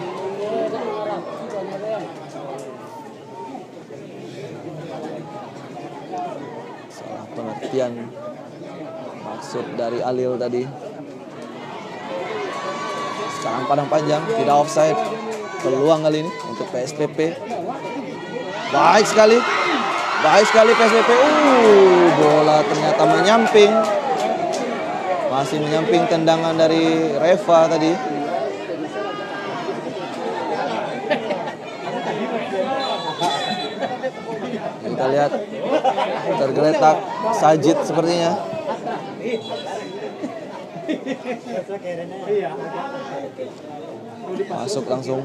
Salah pengertian maksud dari Alil tadi. Sekarang padang panjang, tidak offside. Peluang kali ini untuk PSPP. Baik sekali. Baik sekali PSPP. Bola ternyata menyamping. Masih menyamping tendangan dari Reva tadi. Kita lihat tergeletak Sajid sepertinya. Masuk langsung.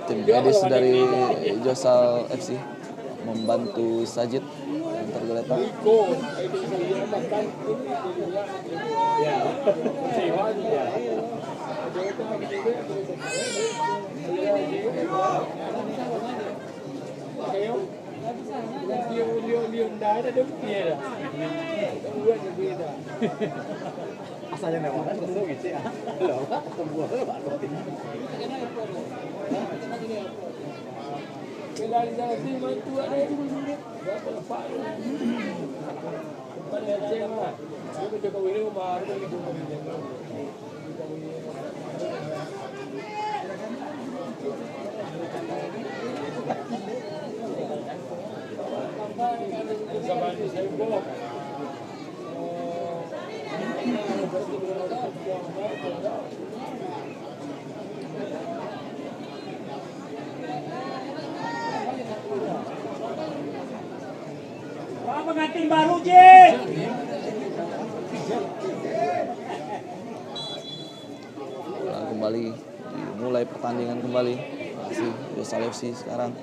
Tim medis dari Josal FC membantu Sajid yang tergeletak. Asalnya memang kan gitu ya. Loh, semua Pak. Pengantin baru, J. Kembali dimulai pertandingan kembali. Masih Josal FC sekarang.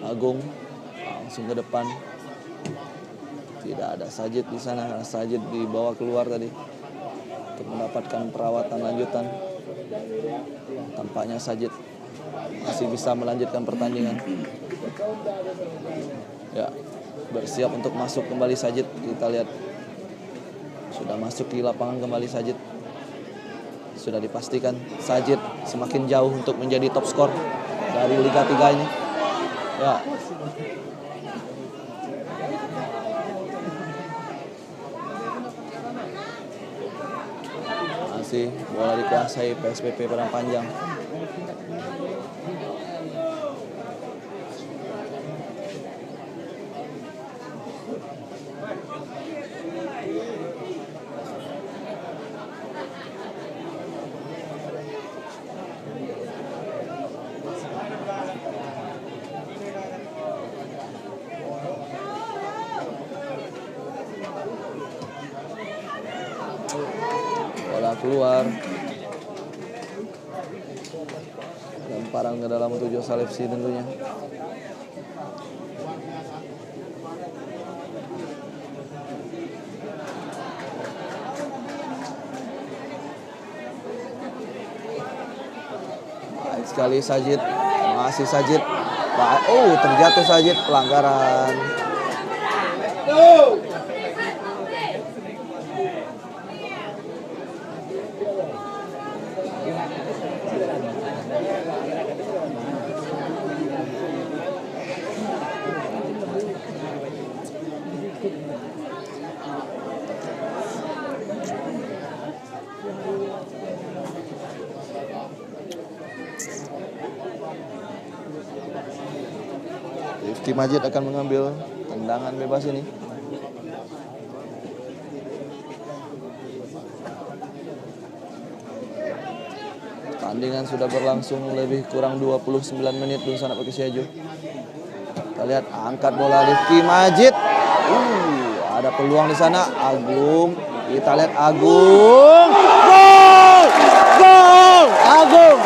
Agung langsung ke depan. Tidak ada Sajid di sana karena Sajid dibawa keluar tadi untuk mendapatkan perawatan lanjutan. Tampaknya Sajid masih bisa melanjutkan pertandingan. Ya. bersiap untuk masuk kembali Sajid. Kita lihat sudah masuk di lapangan kembali Sajid. Sudah dipastikan Sajid semakin jauh untuk menjadi top skor dari Liga 3 ini. Ya. Masih bola dikuasai PSPP Padang Panjang. Keluar lemparan ke dalam untuk Josal FC tentunya. Baik sekali Sajid, masih Sajid. Terjatuh Sajid, pelanggaran. Rifki Majid akan mengambil tendangan bebas ini. Pertandingan sudah berlangsung lebih kurang 29 menit di sana pakai Siajo. Kita lihat angkat bola Rifki Majid. Ada peluang di sana. Agung. Kita lihat Agung. Gol! Gol! Agung.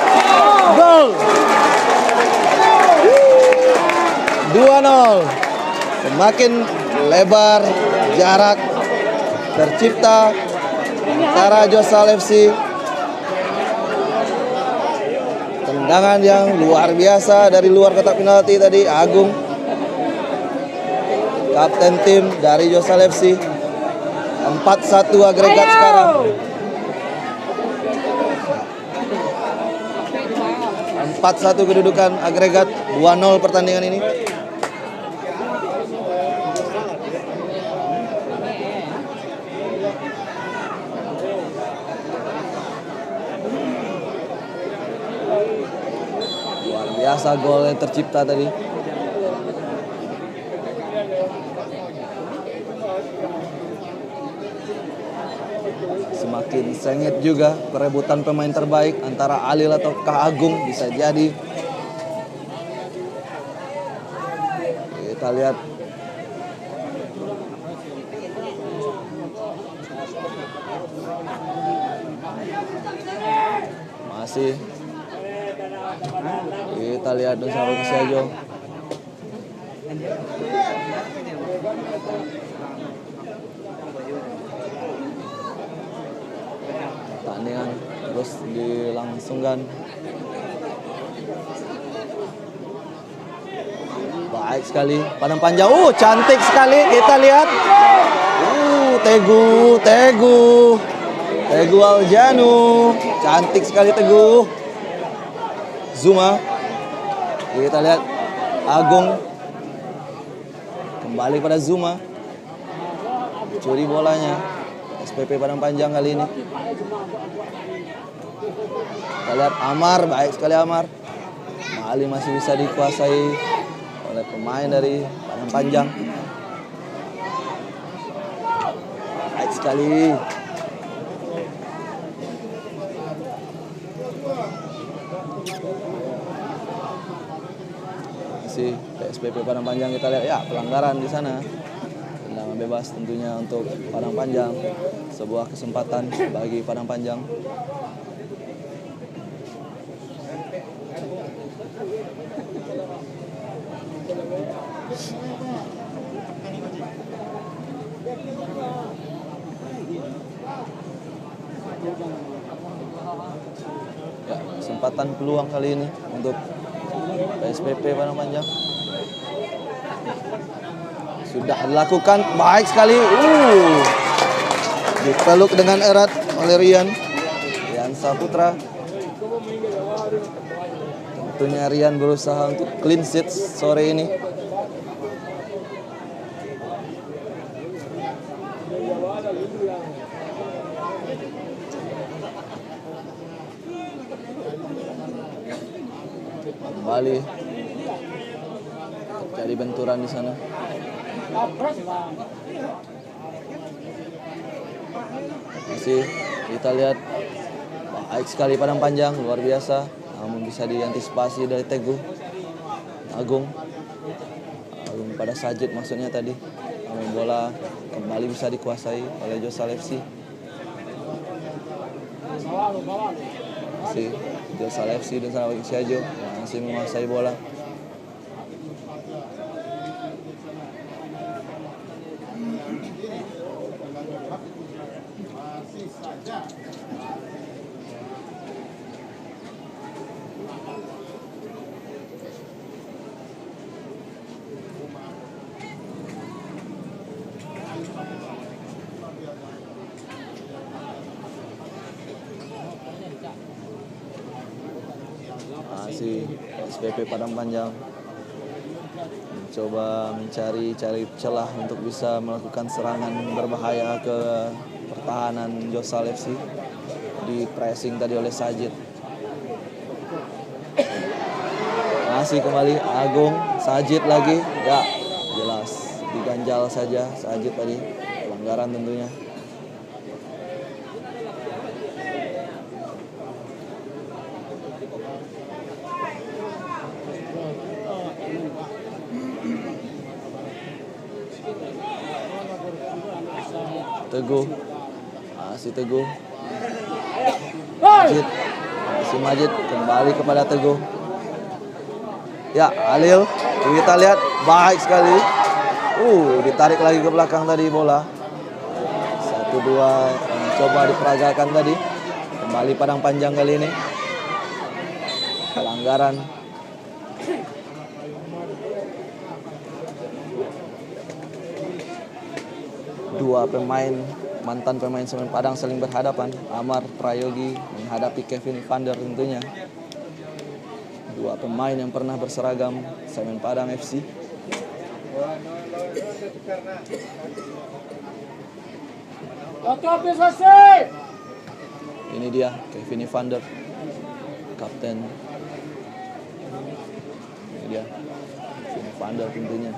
Gol. 2-0. Semakin lebar jarak tercipta antara Josal FC. Tendangan yang luar biasa dari luar kotak penalti tadi Agung, kapten tim dari Josal FC. 4-1 agregat sekarang. 4-1 kedudukan agregat, 2-0 pertandingan ini. Luar biasa gol yang tercipta tadi. Semakin sengit juga perebutan pemain terbaik antara Alil atau Agung, bisa jadi. Kita lihat. Masih. Kita lihat bersama Siajo. Pertandingan terus dilangsungkan. Baik sekali Padang Panjang. Cantik sekali kita lihat. Teguh Aljanu. Cantik sekali Teguh. Zuma. Kita lihat Agung. Kembali pada Zuma. Curi bolanya. SPP Padang Panjang kali ini. Kita lihat Amar, baik sekali Amar. Mali masih bisa dikuasai oleh pemain dari Padang Panjang. Baik sekali. Masih PSPP Padang Panjang, kita lihat ya pelanggaran di sana. Tendangan bebas tentunya untuk Padang Panjang. Sebuah kesempatan bagi Padang Panjang. Ya, kesempatan peluang kali ini untuk PSPP Padang Panjang. Sudah dilakukan baik sekali. Dipeluk dengan erat oleh Rian Saputra. Tentunya Rian berusaha untuk clean sheet sore ini. Kembali terjadi benturan di sana. Masih kita lihat baik sekali padang panjang, luar biasa. Namun bisa diantisipasi dari Teguh Agung pada Sajid maksudnya tadi. Namun bola kembali bisa dikuasai oleh Josalevsi. Masih Josalevsi dan Sanawik Siajo masih menguasai bola. Masih SPP Padang Panjang mencoba mencari celah untuk bisa melakukan serangan berbahaya ke pertahanan Josalevsi. Di pressing tadi oleh Sajid. Masih kembali Agung, Sajid lagi. Ya, jelas diganjal saja Sajid tadi. Pelanggaran tentunya. Teguh, masih Teguh. Majid kembali kepada Teguh. Ya, Halil, kita lihat baik sekali. Ditarik lagi ke belakang tadi bola. 1-2 coba diperagakan tadi. Kembali padang panjang kali ini. Pelanggaran. Dua pemain, mantan pemain Semen Padang saling berhadapan. Amar Prayogi menghadapi Kevin Evander tentunya. Dua pemain yang pernah berseragam Semen Padang FC. Ini dia Kevin Evander, kapten. Ini dia Kevin Evander tentunya.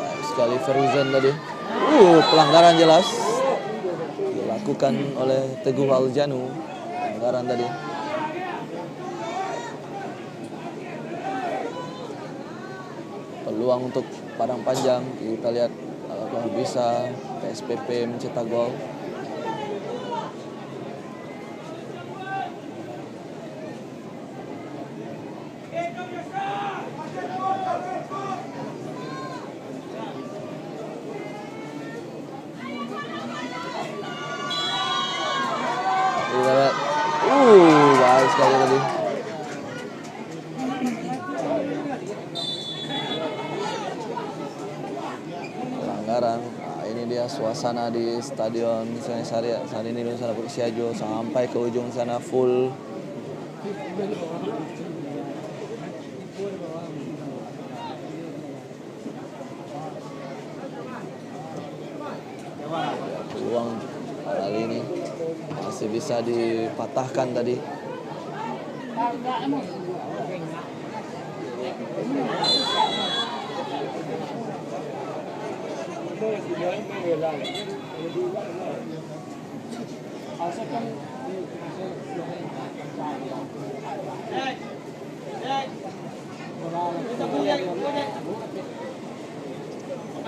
Baik sekali Feruzan tadi. Pelanggaran jelas dilakukan oleh Teguh Aljanu. Pelanggaran tadi. Peluang untuk Padang Panjang. Kita lihat apakah bisa PSPP mencetak gol. Baik sekali tadi. Pelanggaran. Ini dia suasana di Stadion Sari saat ini di sana Siajo sampai ke ujung sana full. Peluang kali ini masih bisa dipatahkan tadi.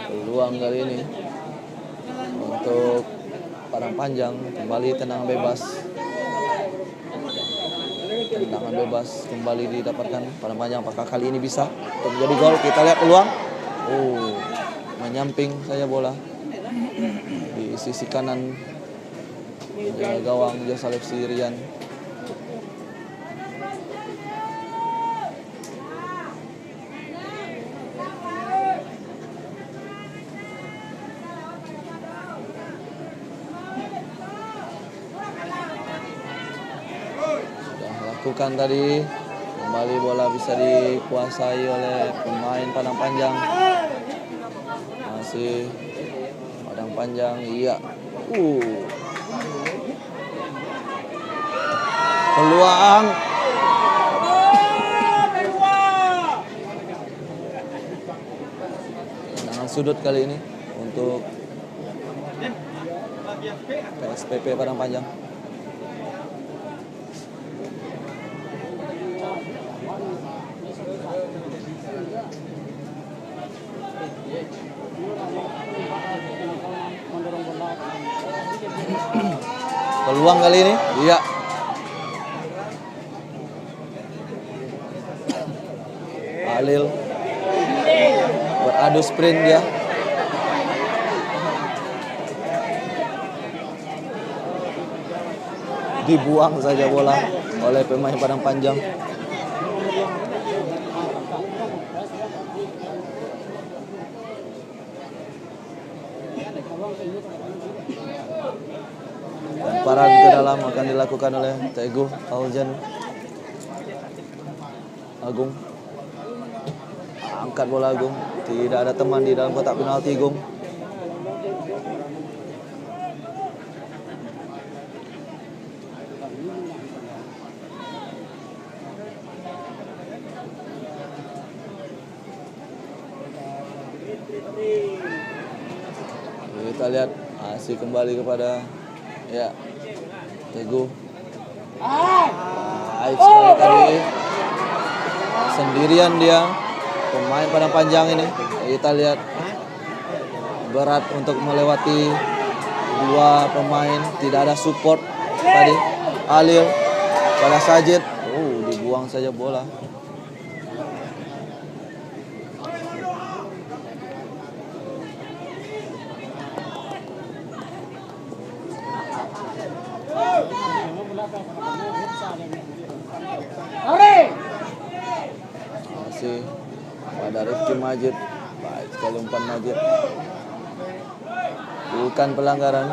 Peluang kali ini untuk Padang Panjang kembali tendangan bebas. Tendangan bebas kembali didapatkan Padang Panjang. Apakah kali ini bisa untuk menjadi gol? Kita lihat peluang. nyamping saja bola di sisi kanan gawang Joseph Sirian. Sudah lakukan tadi, kembali bola bisa dikuasai oleh pemain Padang Panjang. Masih Padang Panjang, iya. Peluang. Tendangan sudut kali ini untuk PSPP Padang Panjang. Peluang kali ini, iya. Halil beradu sprint dia. Dibuang saja bola oleh pemain Padang Panjang. Lemparan ke dalam akan dilakukan oleh Teguh Aljan Agung. Angkat bola Agung, tidak ada teman di dalam kotak penalti Agung. Kita lihat masih kembali kepada Teguh. Baik sekali tadi. Sendirian dia, pemain Padang Panjang ini. Kita lihat berat untuk melewati dua pemain, tidak ada support tadi. Halil pada Sajid, dibuang saja bola. Masih pada Rifki Majid. Baik sekali umpan Majid. Bukan pelanggaran.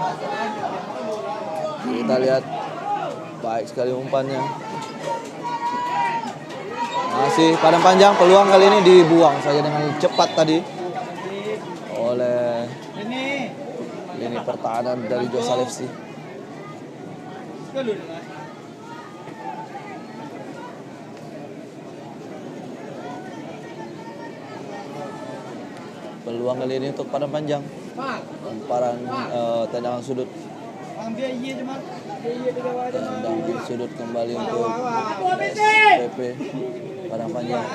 Kita lihat. Baik sekali umpannya. Masih Padang Panjang, peluang kali ini dibuang saja dengan cepat tadi oleh lini pertahanan dari Josalefsi. Peluang kali ini untuk Padang Panjang. Lemparan tendangan sudut. Tendangan sudut kembali untuk PP Padang Panjang.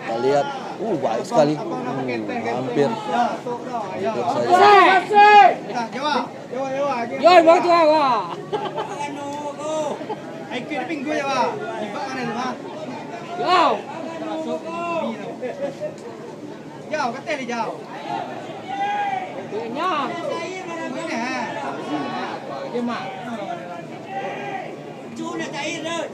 Kita lihat, baik sekali. Hampir saja. Jauh kata dia jauh. Nya. Ini ha. Dia mak. Chú nó chạy rồi.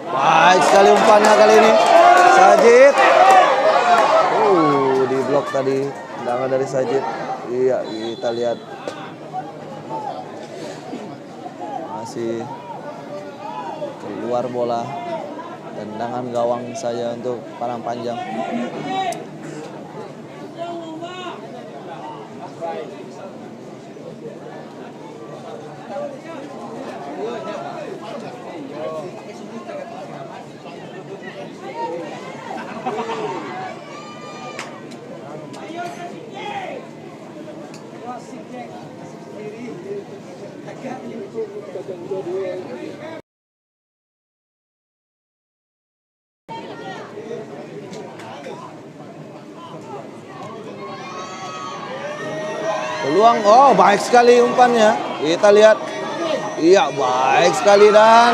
Baik sekali umpannya kali ini. Sajid. Di blok tadi. Tendangan dari Sajid. Iya, kita lihat. Masih keluar bola. Tendangan gawang saja untuk Padang Panjang. Peluang, oh baik sekali umpannya. Kita lihat. Iya, baik sekali dan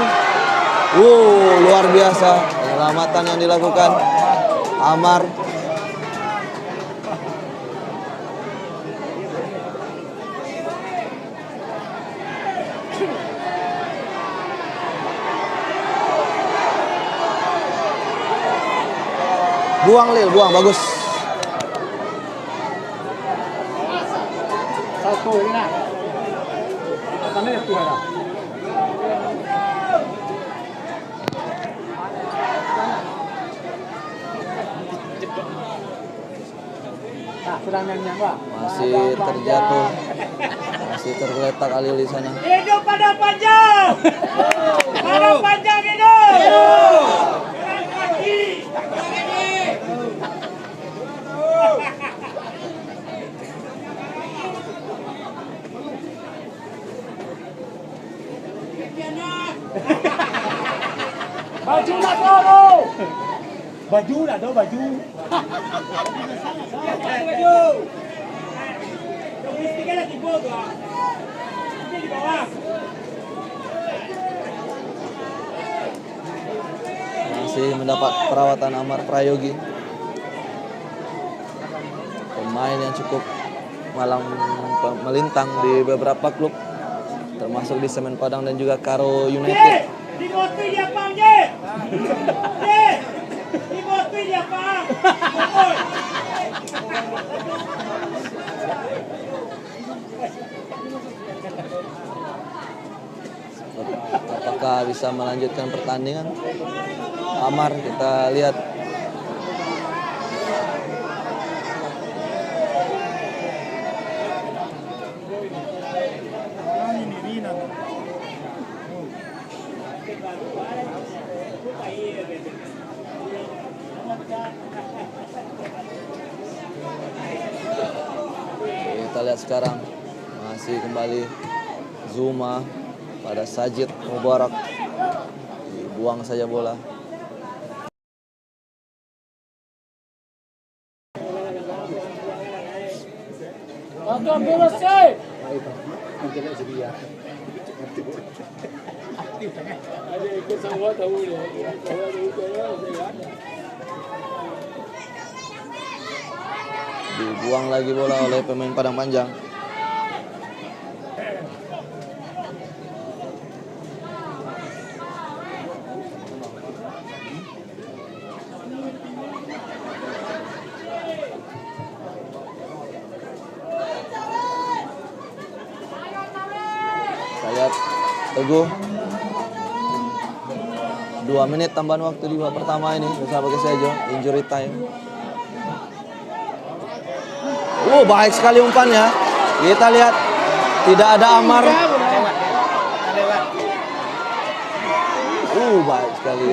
luar biasa penyelamatan yang dilakukan Amar. Buang Lil, buang, bagus. Satu ini nak. Mana itu ada? Nah, sedang yang Pak. Masih terjatuh. Masih tergeletak Alil di sana. Hidup pada panjang. Pada panjang hidup. Baju nak dulu. Baju nak dulu baju. Baju. Logistiknya lagi bawah. Ini di bawah. Masih mendapat perawatan Amar Prayogi. Pemain yang cukup melintang di beberapa klub, termasuk di Semen Padang dan juga Karo United. Dimotui dia Pang, je. Je. Dimotui dia Pang. Apakah bisa melanjutkan pertandingan? Amar, kita lihat. Kita lihat sekarang masih kembali Zuma pada Sajid Mubarak, dibuang saja bola. Tonton dulu sih. Ada ikut semua tahu ya. Dibuang lagi bola oleh pemain Padang Panjang. Lihat Teguh, 2 menit tambahan waktu di babak pertama ini bersama Kesejo, injury time. Baik sekali umpannya. Kita lihat tidak ada Amar. Baik sekali.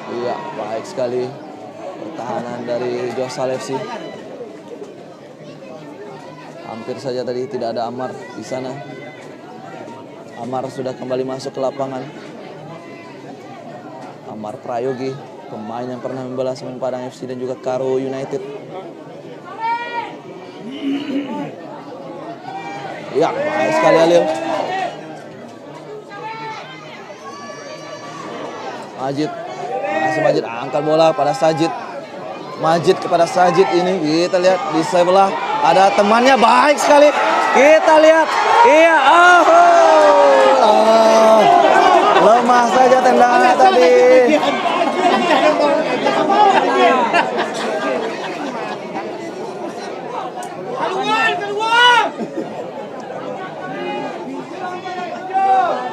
Iya, baik sekali pertahanan dari Jos Salefsi. Hampir saja tadi tidak ada Amar di sana. Amar sudah kembali masuk ke lapangan. Amar Prayogi, pemain yang pernah membela Semen Padang FC dan juga Karo United. Ya, baik sekali Alil. Majid angkat bola pada Sajid. Majid kepada Sajid ini, kita lihat di sebelah ada temannya, baik sekali. Kita lihat, iya, lemah saja tendangan tadi.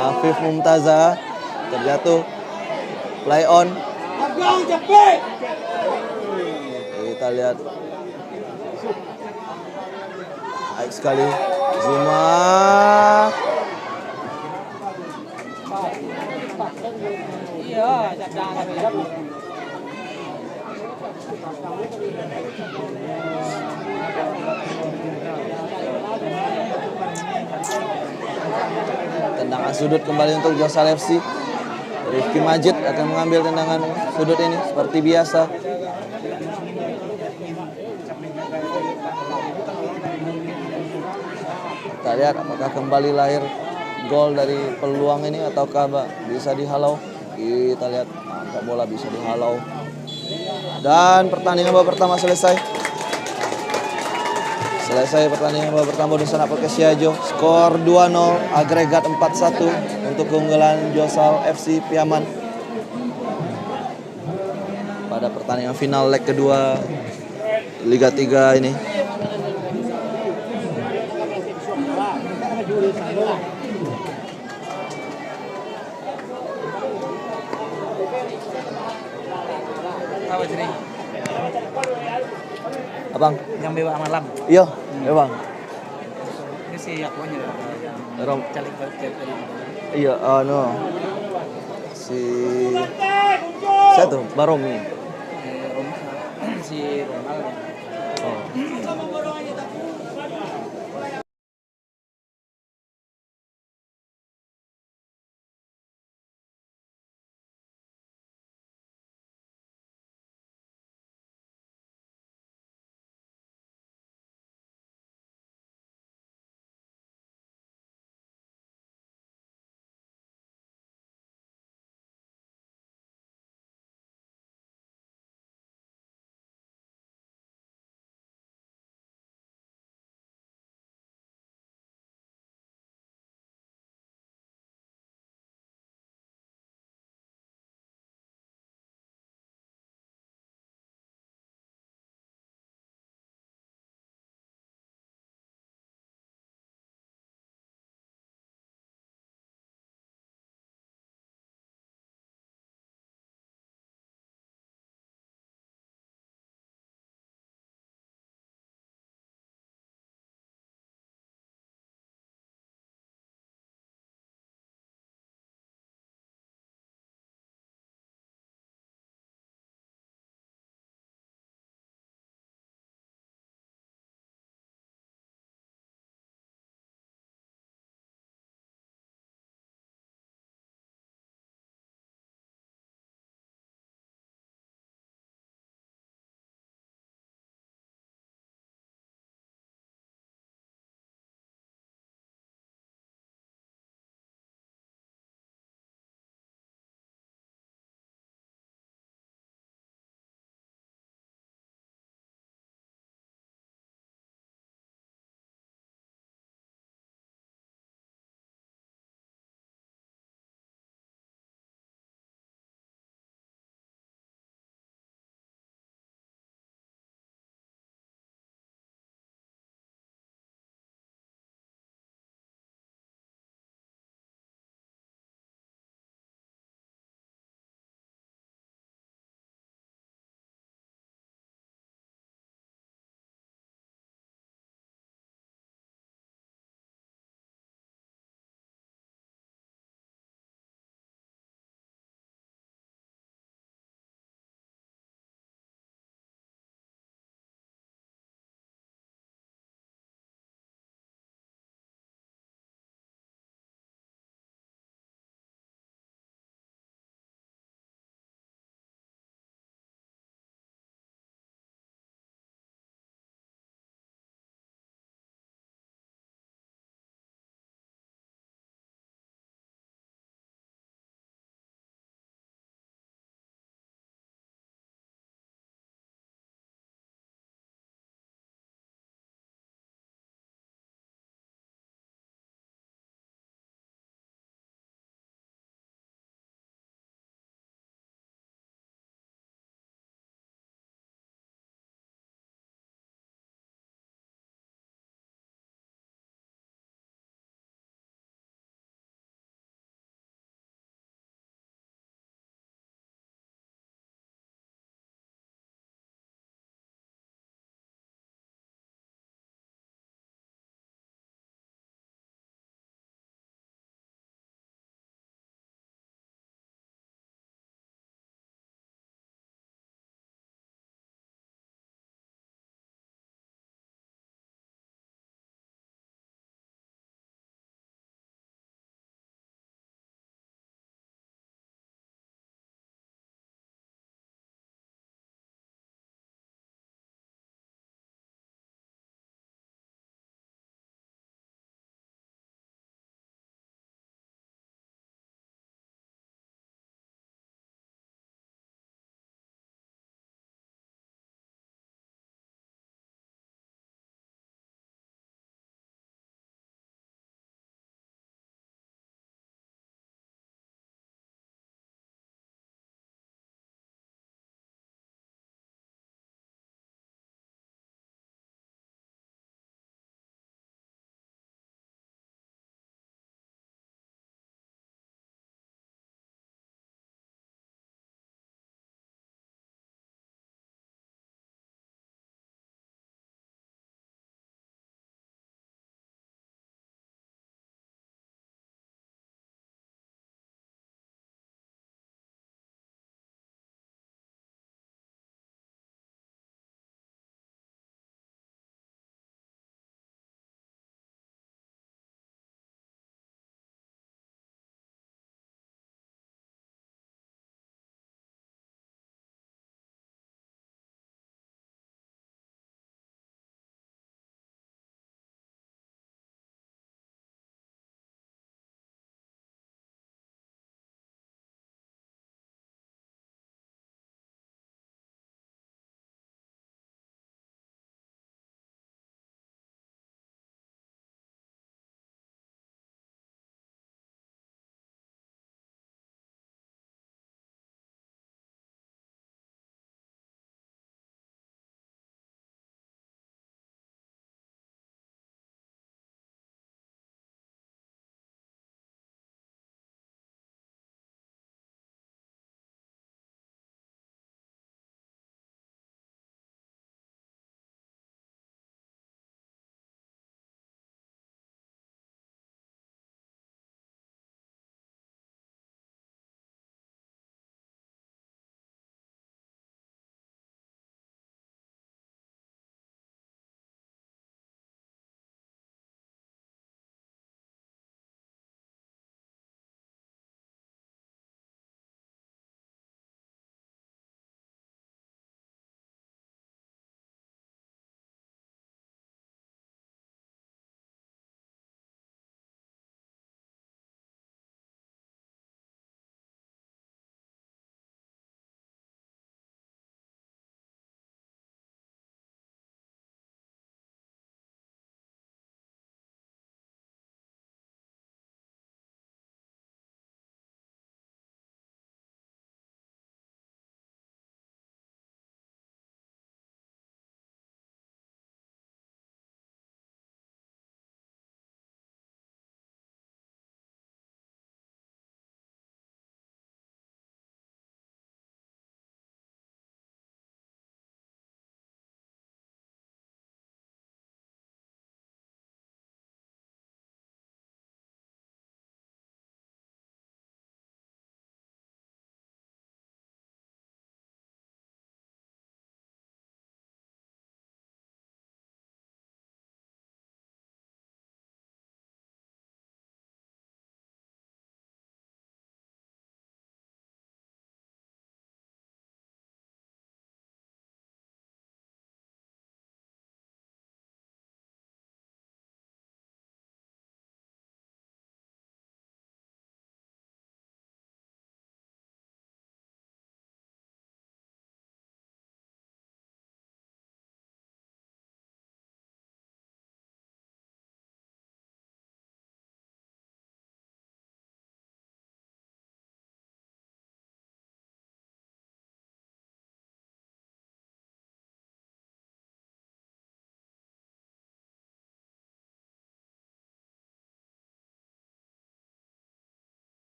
Afif Mumtaza terjatuh, play on. Kita lihat, baik sekali Zuma. Tendangan sudut kembali untuk Jos Salefsi. Rifki Majid akan mengambil tendangan sudut ini seperti biasa. Kita lihat apakah kembali lahir gol dari peluang ini ataukah bisa dihalau. Kita lihat angkat bola bisa dihalau. Dan pertandingan babak pertama selesai. Pertandingan babak pertama di sana Podcast Siajo. Skor 2-0, agregat 4-1 untuk keunggulan Josal FC Piaman. Pada pertandingan final leg kedua Liga 3 ini. Apa sih? Abang? Yang bawa malam. Iya, Bang. Ini si aku aja. Rom. Calik tadi. Iya, no. Si saya tuh Baromi. Si Ronald. Oh.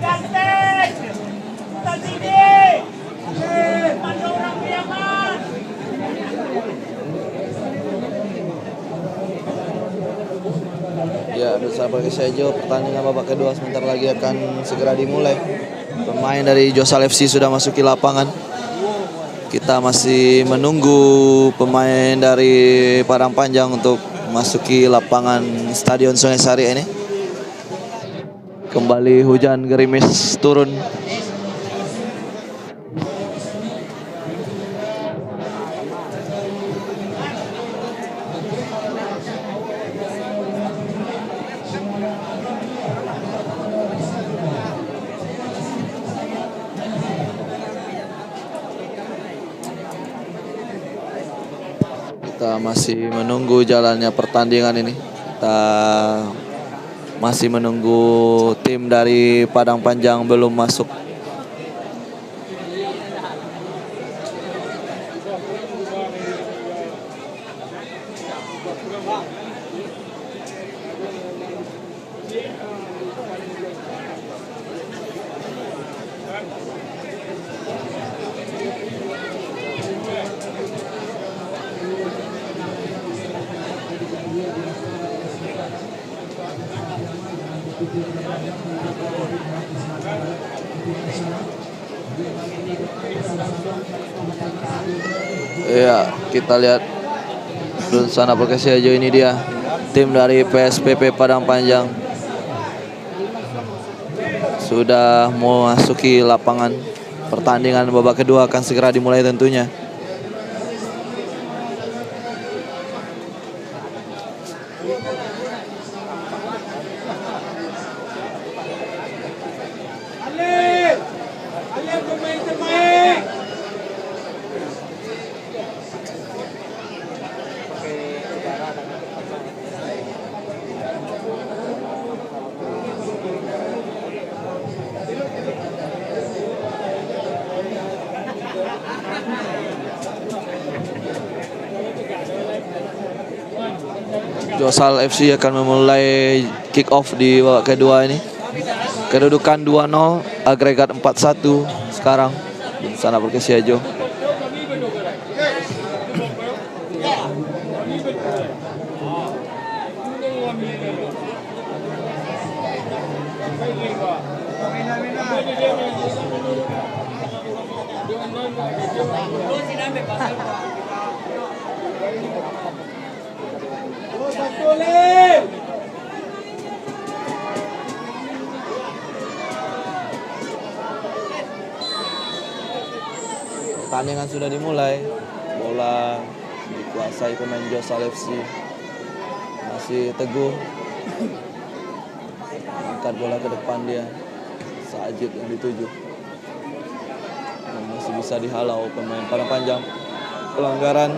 ganteng. Kita sini. Ada orang kiamat. Ya, Dunsana Perkasa Ijo, pertandingan babak kedua sebentar lagi akan segera dimulai. Pemain dari Josal FC sudah masuki lapangan. Kita masih menunggu pemain dari Padang Panjang untuk masuki lapangan Stadion Sungai Sari ini. Kembali hujan gerimis turun. Kita masih menunggu jalannya pertandingan ini. Kita masih menunggu tim dari Padang Panjang belum masuk. Ya, kita lihat Dunsana Perkasa Ijo, ini dia tim dari PSPP Padang Panjang sudah memasuki lapangan. Pertandingan babak kedua akan segera dimulai tentunya. Alif pemain terbaik. Josal FC akan memulai kick off di babak kedua ini. Kedudukan 2-0, agregat 4-1 sekarang Dunsana Perkasa Ijo. Pertandingan sudah dimulai. Bola dikuasai pemain Josal FC. Masih teguh. Angkat bola ke depan dia. Sajid yang dituju. Masih bisa dihalau pemain Padang Panjang. Pelanggaran.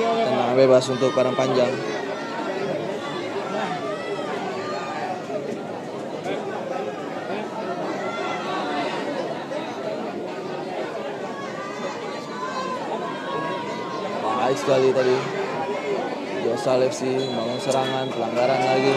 Tendangan bebas untuk Padang Panjang. Baik sekali tadi Josal FC membangun serangan, pelanggaran lagi.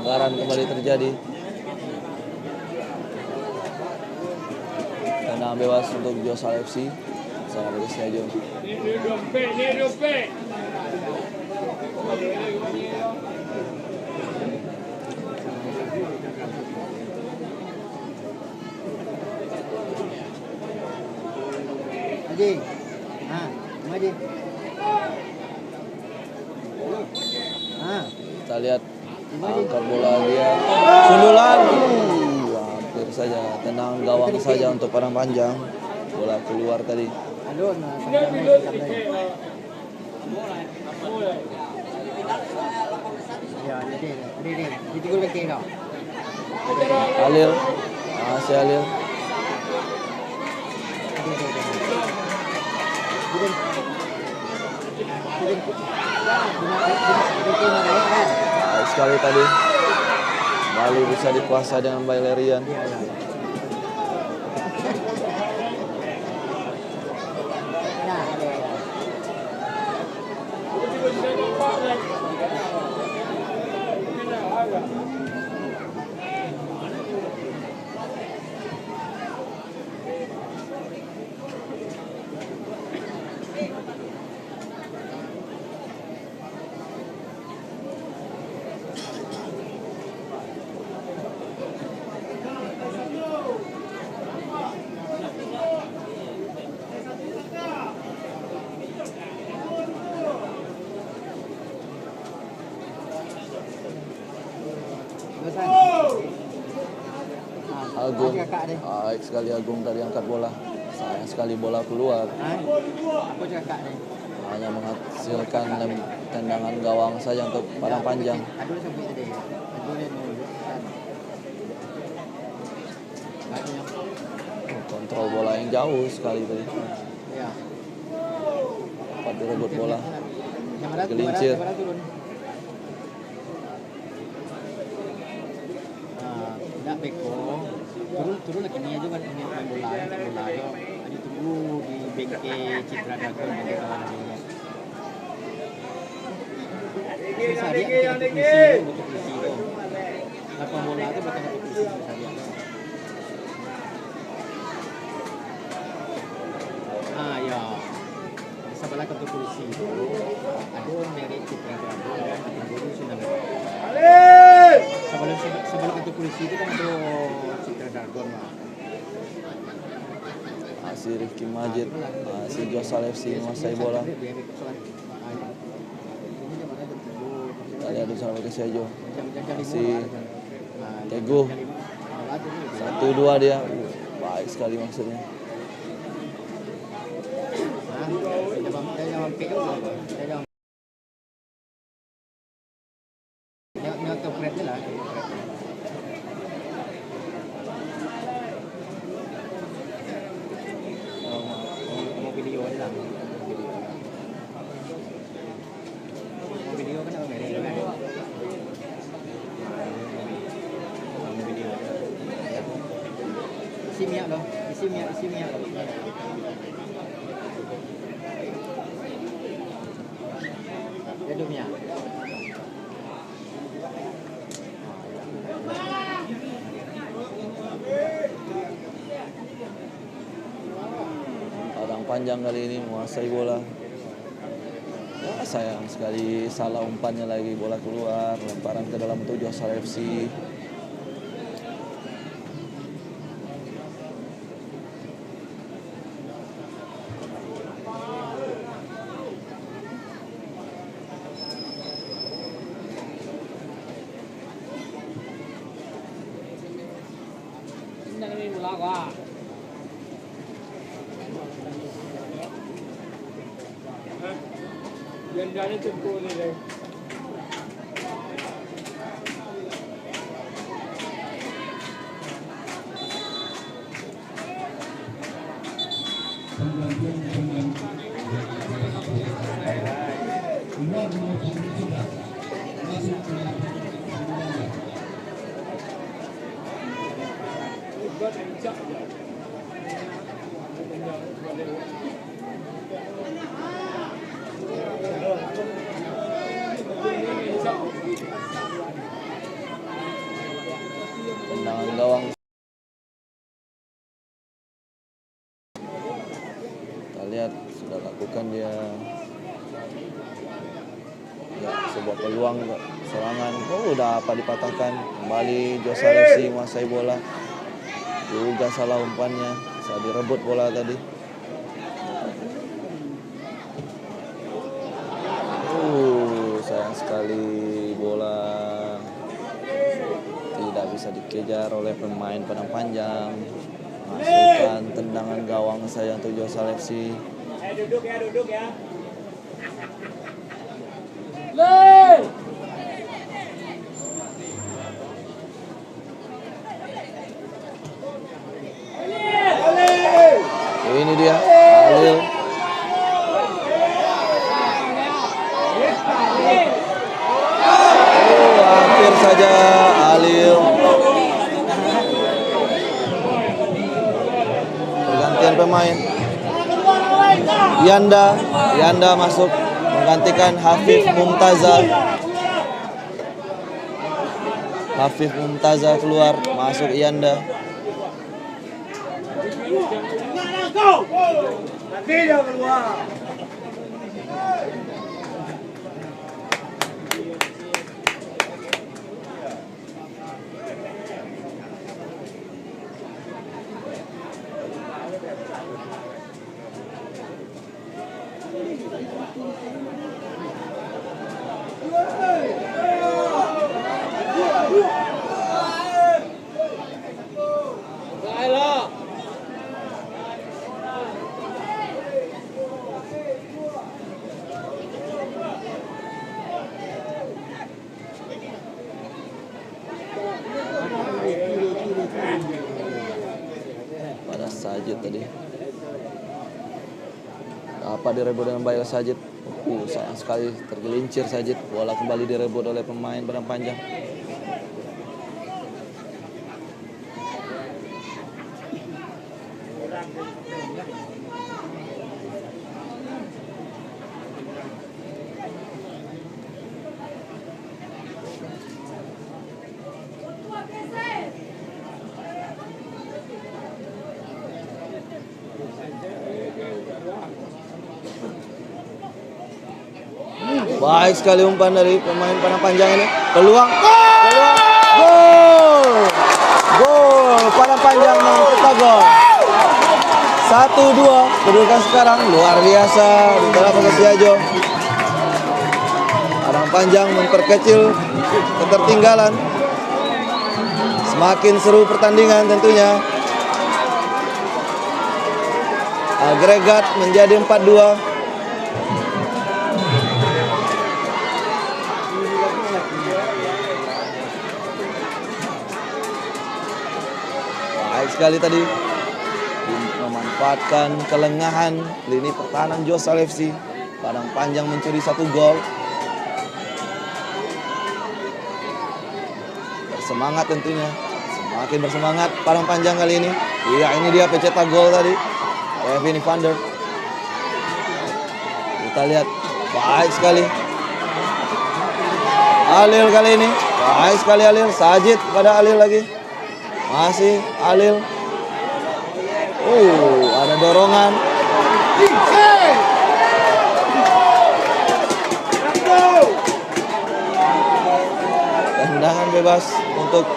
Pelanggaran kembali terjadi. Tendangan bebas untuk Josal FC. sana Persiajo. Ni dompet. Haji. Haji. Kita lihat angkat bola dia. Sundulan. Hampir saja tendangan gawang saja untuk Padang Panjang. Bola keluar tadi. Alun. Ya, ini. Itu gol beki kau. Halil. Masih Halil. Baik sekali tadi. Kembali bisa dikuasai dengan Bailerian. Agung, baik sekali Agung tadi angkat bola. Sayang sekali bola keluar. Hanya menghasilkan tendangan gawang saja untuk Padang Panjang. Kontrol bola yang jauh sekali tadi. Dapat direbut bola. Gelincir. Nak beko turun lagi ni aja kan main bola yo ada tunggu di bengkel Citra Dragon di kawan dia. Susah dia untuk polisi tu. Lapang bola tu bukan untuk polisi susah dia. Ya. Sebelah untuk polisi tu ada merek Citra Dragon dan ada Tsunami. Sebelum itu polisi itu kan ada Citra Dragon lah. Masih Rifki Majid, masih Josal FC menguasai bola. Kita lihat dulu sama Persiajo. Masih Teguh. 1-2 dia. Baik sekali maksudnya. Isi minyak. Ada minyak. Padang Panjang kali ini menguasai bola. Sayang sekali salah umpannya lagi, bola keluar, lemparan ke dalam tujuh Josal FC. Jangan tunggu ni. Tendangan gawang. Kita lihat peluang serangan. Udah apa dipatahkan. Kembali Josal FC menguasai bola. Juga salah umpannya. Saat direbut bola tadi. Sayang sekali bola tidak bisa dikejar oleh pemain Padang Panjang. Masukkan tendangan gawang saya untuk Josal FC. Duduk ya. Ini dia Alil. Hampir saja Alil. Pergantian pemain. Yanda masuk menggantikan Hafif Mumtaza keluar, masuk Yanda. Pada Sajid tadi. Apa direbut dengan baik Sajid? Sayang sekali tergelincir Sajid. Bola kembali direbut oleh pemain Padang Panjang. Baik sekali umpan dari pemain Padang Panjang ini. Peluang. Gol. Padang Panjang mencetak gol. 1-2 kedudukan sekarang luar biasa di dalam Siajo. Padang Panjang memperkecil ketertinggalan. Semakin seru pertandingan tentunya. Agregat menjadi 4-2. Baik sekali tadi memanfaatkan kelengahan lini pertahanan Josal FC. Padang Panjang mencuri 1 gol. Bersemangat tentunya. Semakin bersemangat Padang Panjang kali ini. Iya, ini dia pencetak gol tadi. Kevin Vander. Kita lihat. Baik sekali. Alil kali ini. Baik sekali Alil. Sajid pada Alil lagi. Masih Alil. Ada dorongan. Tendangan bebas untuk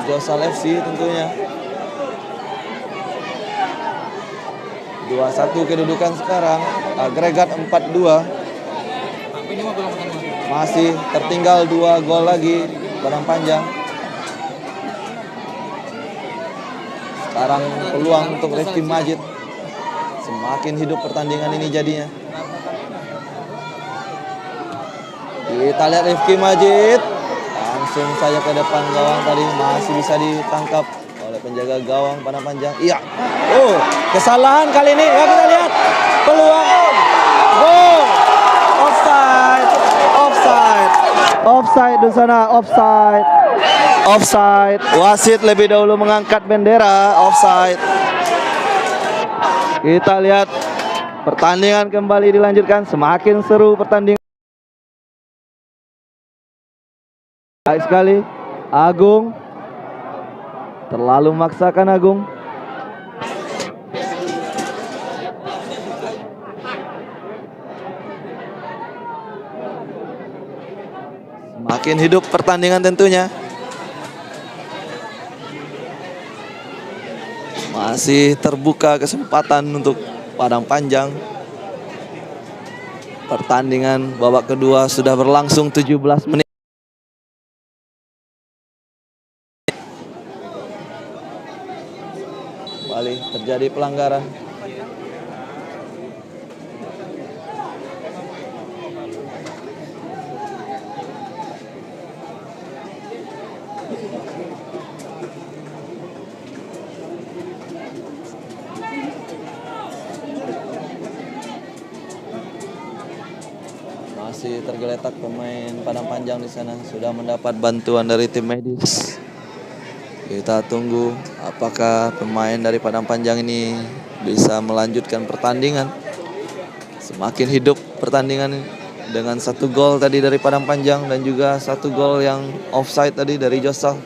Josal FC tentunya. 2-1 kedudukan sekarang. Agregat 4-2. Masih tertinggal 2 gol lagi Padang Panjang. Sekarang peluang untuk Rifki Majid. Semakin hidup pertandingan ini jadinya. Kita lihat Rifki Majid. Langsung saja ke depan gawang tadi. Masih bisa ditangkap oleh penjaga gawang Padang Panjang. Iya. Kesalahan kali ini. Ya, kita lihat. Peluang. Gol. Offside di sana. Offside. Wasit lebih dahulu mengangkat bendera. Offside. Kita lihat pertandingan kembali dilanjutkan. Semakin seru pertandingan. Baik sekali. Agung. Terlalu memaksakan Agung. Semakin hidup pertandingan tentunya. Masih terbuka kesempatan untuk Padang Panjang. Pertandingan babak kedua sudah berlangsung 17 menit. Kembali terjadi pelanggaran. Masih tergeletak pemain Padang Panjang di sana, sudah mendapat bantuan dari tim medis. Kita tunggu apakah pemain dari Padang Panjang ini bisa melanjutkan pertandingan. Semakin hidup pertandingan dengan 1 gol tadi dari Padang Panjang dan juga 1 gol yang offside tadi dari Josal.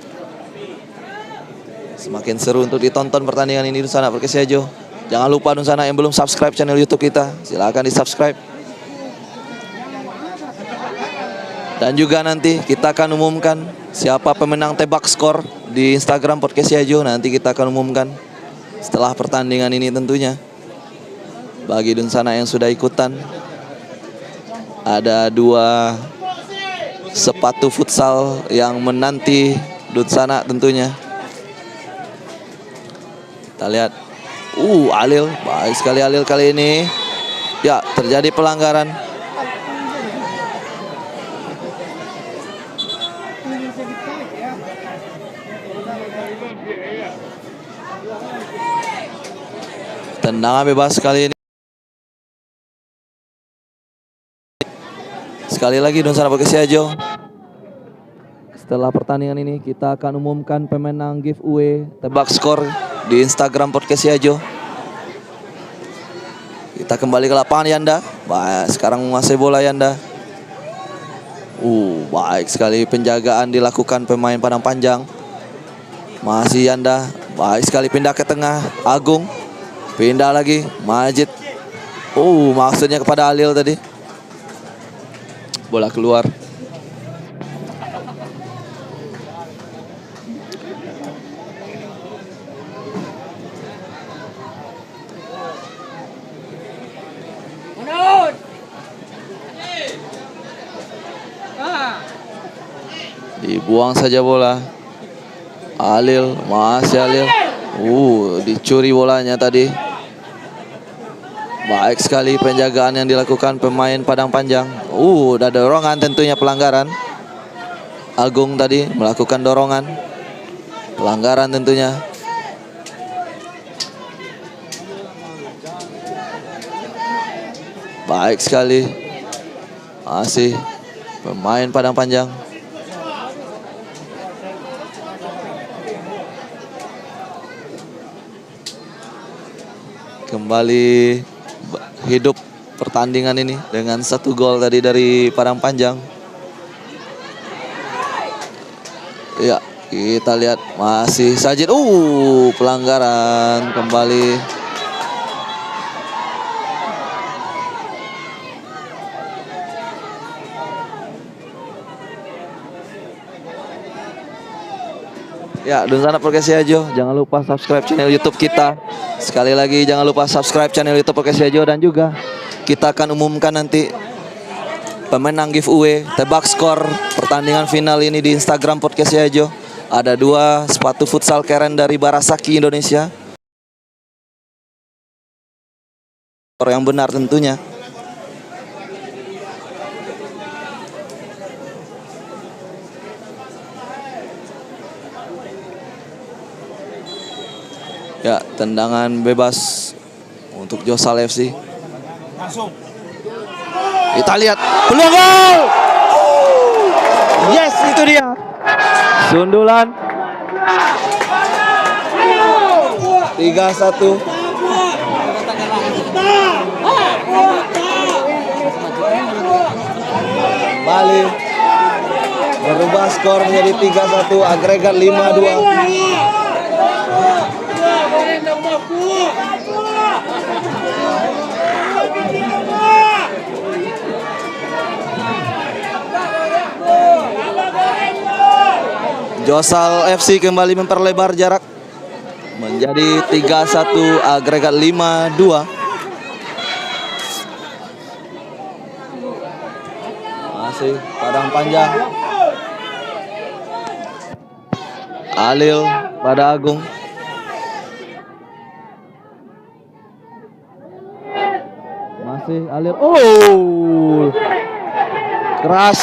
Semakin seru untuk ditonton pertandingan ini Dunsana Perkesiajo. Jangan lupa Dunsana yang belum subscribe channel YouTube kita, silakan di-subscribe. Dan juga nanti kita akan umumkan siapa pemenang tebak skor di Instagram Perkesiajo. Nanti kita akan umumkan setelah pertandingan ini tentunya. Bagi Dunsana yang sudah ikutan, ada 2 sepatu futsal yang menanti Dunsana tentunya. Kita lihat. Alil, baik sekali Alil kali ini. Ya, terjadi pelanggaran. Tendangan bebas kali ini. Sekali lagi Dunsana Perkesiajo. Setelah pertandingan ini kita akan umumkan pemenang giveaway tebak skor di Instagram Perkesiajo. Kita kembali ke lapangan Yanda. Baik, sekarang menguasai bola Yanda. Baik sekali penjagaan dilakukan pemain Padang Panjang. Masih Yanda. Baik sekali pindah ke tengah. Agung. Pindah lagi. Majid. Maksudnya kepada Alil tadi. Bola keluar. Dibuang saja bola. Alil, masih Alil. Dicuri bolanya tadi. Baik sekali penjagaan yang dilakukan pemain Padang Panjang. Ada dorongan tentunya pelanggaran. Agung tadi melakukan dorongan. Pelanggaran tentunya. Baik sekali. Masih pemain Padang Panjang. Kembali hidup pertandingan ini dengan 1 gol tadi dari Padang Panjang. Ya, kita lihat masih Sajid. Pelanggaran kembali. Ya, Dunsana Perkesiajo, jangan lupa subscribe channel YouTube kita. Sekali lagi jangan lupa subscribe channel YouTube Perkesiajo, dan juga kita akan umumkan nanti pemenang giveaway tebak skor pertandingan final ini di Instagram Perkesiajo. Ada 2 sepatu futsal keren dari Barasaki Indonesia. Yang benar tentunya. Ya, tendangan bebas untuk Josal FC. Langsung. Kita lihat peluang gol. Yes, itu dia. Sundulan. 3-1. Bali berubah skor menjadi 3-1, agregat 5-2. Josal FC kembali memperlebar jarak menjadi 3-1, agregat 5-2. Masih Padang Panjang. Alil pada Agung. Masih Alil. Oh, keras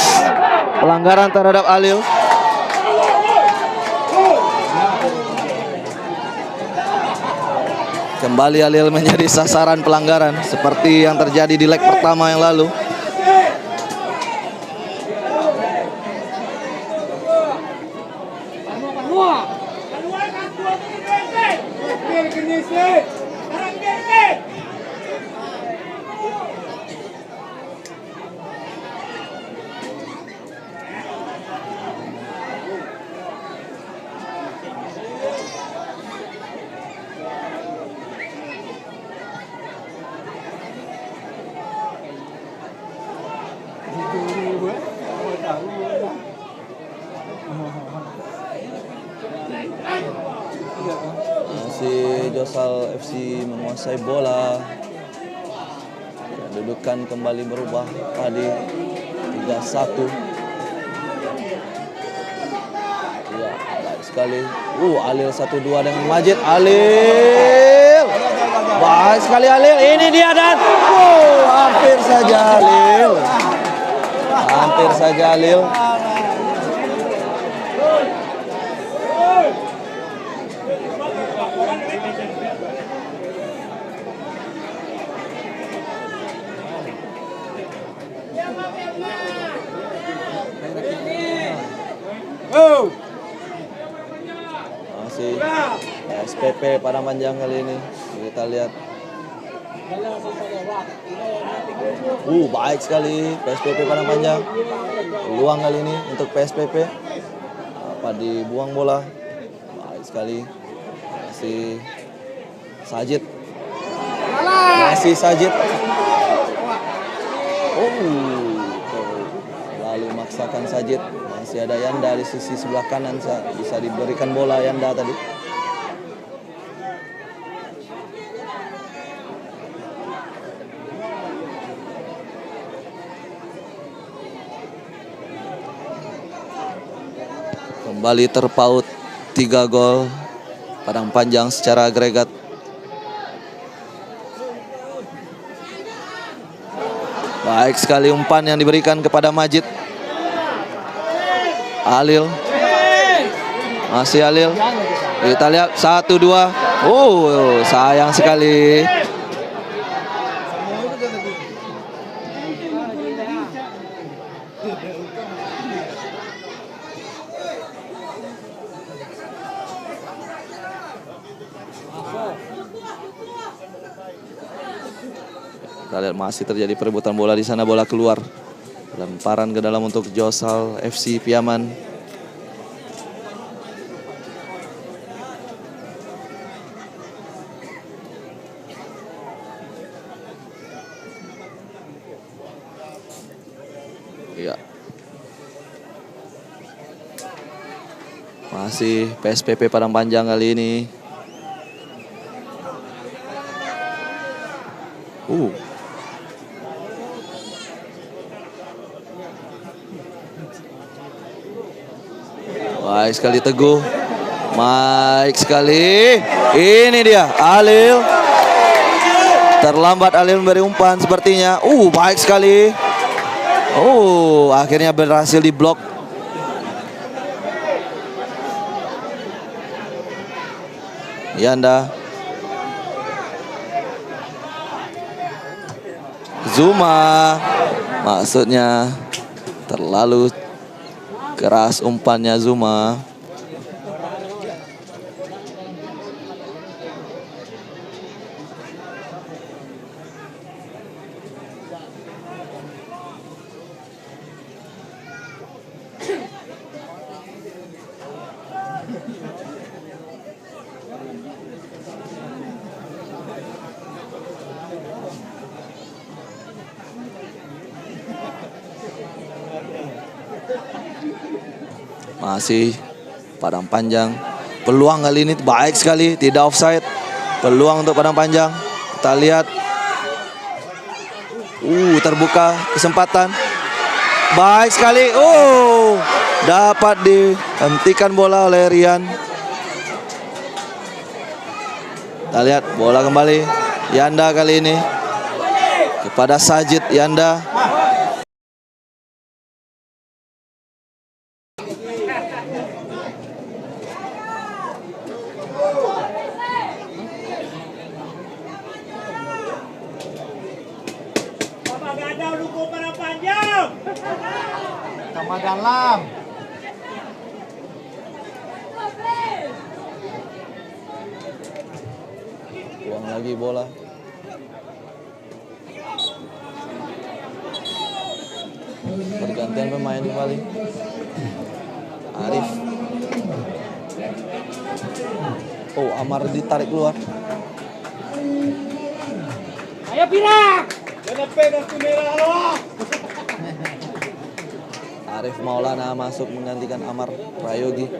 pelanggaran terhadap Alil. Kembali Alil menjadi sasaran pelanggaran seperti yang terjadi di leg pertama yang lalu. Masih Josal FC menguasai bola. Kedudukan kembali berubah tadi 3-1. Ya, baik sekali. Alil 1-2 dengan Majid. Alil. Baik sekali Alil. Ini dia dan hampir saja Alil. Hampir saja Alil. Masih SPP Padang Panjang kali ini. Kita lihat. Baik sekali PSPP Padang Panjang. Peluang kali ini untuk PSPP. Apa dibuang bola. Baik sekali. Masih Sajid. Masih Sajid. Lalu maksakan Sajid. Masih ada Yanda di sisi sebelah kanan, bisa diberikan bola Yanda tadi. Kembali terpaut 3 gol Padang Panjang secara agregat. Baik sekali umpan yang diberikan kepada Majid. Alil. Masih Alil. Kita lihat 1-2. Sayang sekali. Kita lihat masih terjadi perebutan bola di sana, bola keluar. Lemparan ke dalam untuk Josal FC Piaman. Ya. Masih PSPP Padang Panjang kali ini. Baik sekali Teguh. Baik sekali. Ini dia Alil. Terlambat Alil memberi umpan sepertinya. Baik sekali. Akhirnya berhasil diblok. Yanda. Zuma. Maksudnya terlalu keras umpannya Zuma. Masih Padang Panjang. Peluang kali ini baik sekali, tidak offside. Peluang untuk Padang Panjang. Kita lihat. Terbuka kesempatan. Baik sekali. Dapat dihentikan bola oleh Rian. Kita lihat bola kembali. Yanda kali ini kepada Sajid Yanda. Bapak Gadau dukung Padang Panjang. Sama dalam. Buang lagi bola. Pergantian pemain kembali. Arif. Amar ditarik keluar. Ayo Pirak. Jangan pegang kamera lo. Arif Maulana masuk menggantikan Amar Prayogi.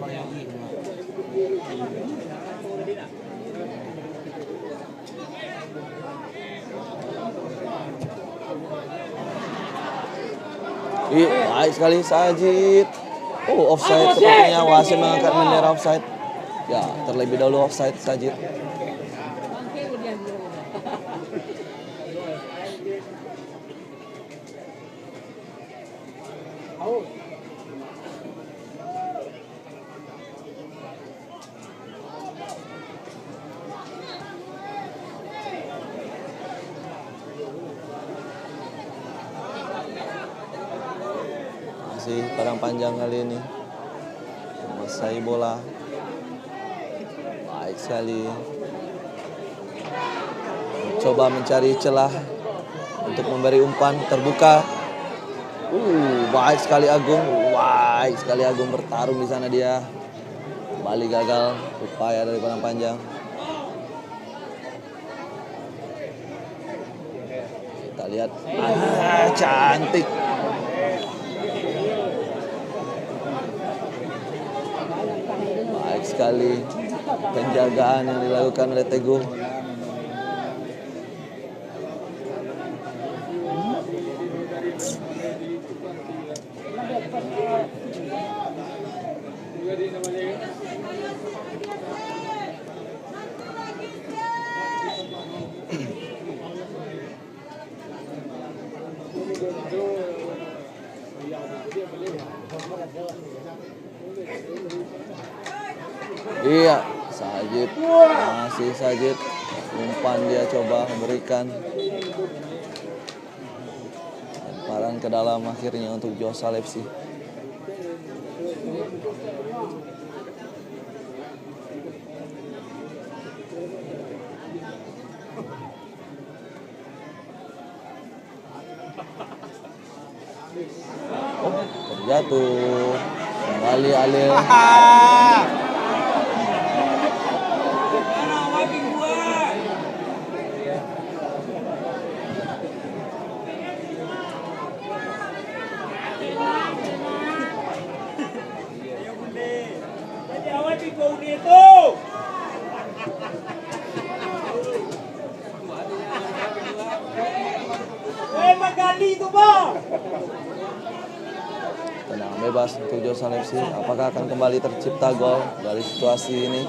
Baik sekali Sajid. Offside sepertinya, wasit mengangkat bendera offside. Ya, terlebih dahulu offside Sajid. Padang Panjang kali ini menguasai bola. Baik sekali. Coba mencari celah untuk memberi umpan terbuka. Baik sekali Agung. Baik sekali Agung bertarung di sana dia. Kembali gagal upaya dari Padang Panjang. Kita lihat. Cantik. Sekali penjagaan yang dilakukan oleh Teguh. Iya, Sajid, masih Sajid, umpan dia coba memberikan lemparan ke dalam akhirnya untuk Josa Lepsi. Terjatuh, kembali Alil. Tenang bebas untuk Josa Lepsi. Apakah akan kembali tercipta gol dari situasi ini?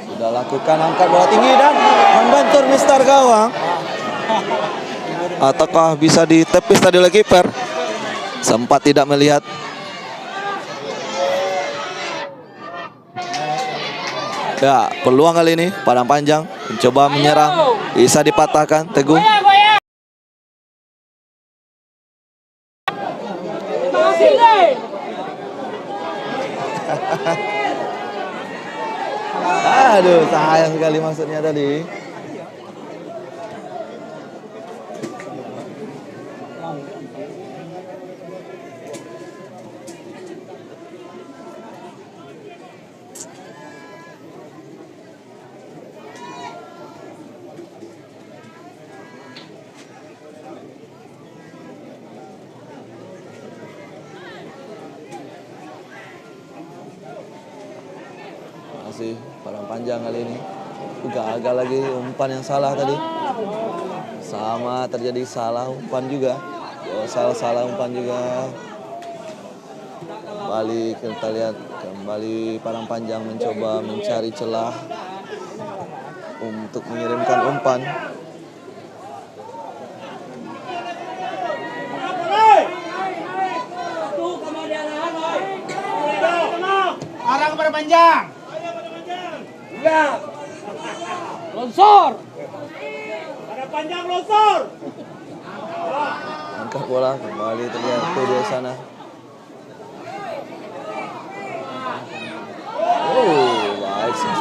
Sudah lakukan angkat bola tinggi dan membentur Mister gawang. Ataukah bisa ditepis tadi oleh kiper? Sempat tidak melihat. Ya, peluang kali ini Padang Panjang mencoba menyerang, bisa dipatahkan Teguh. Aduh, sayang sekali maksudnya tadi. Masih Padang Panjang kali ini. Gagal lagi umpan yang salah tadi. Sama terjadi salah umpan juga. Salah umpan juga. Kembali kita lihat kembali Padang Panjang mencoba mencari celah untuk mengirimkan umpan. Arah kepada panjang. Lonsor. Ada panjang lonsor. Angkat bola kembali terlihat tuh di sana. Baik sih.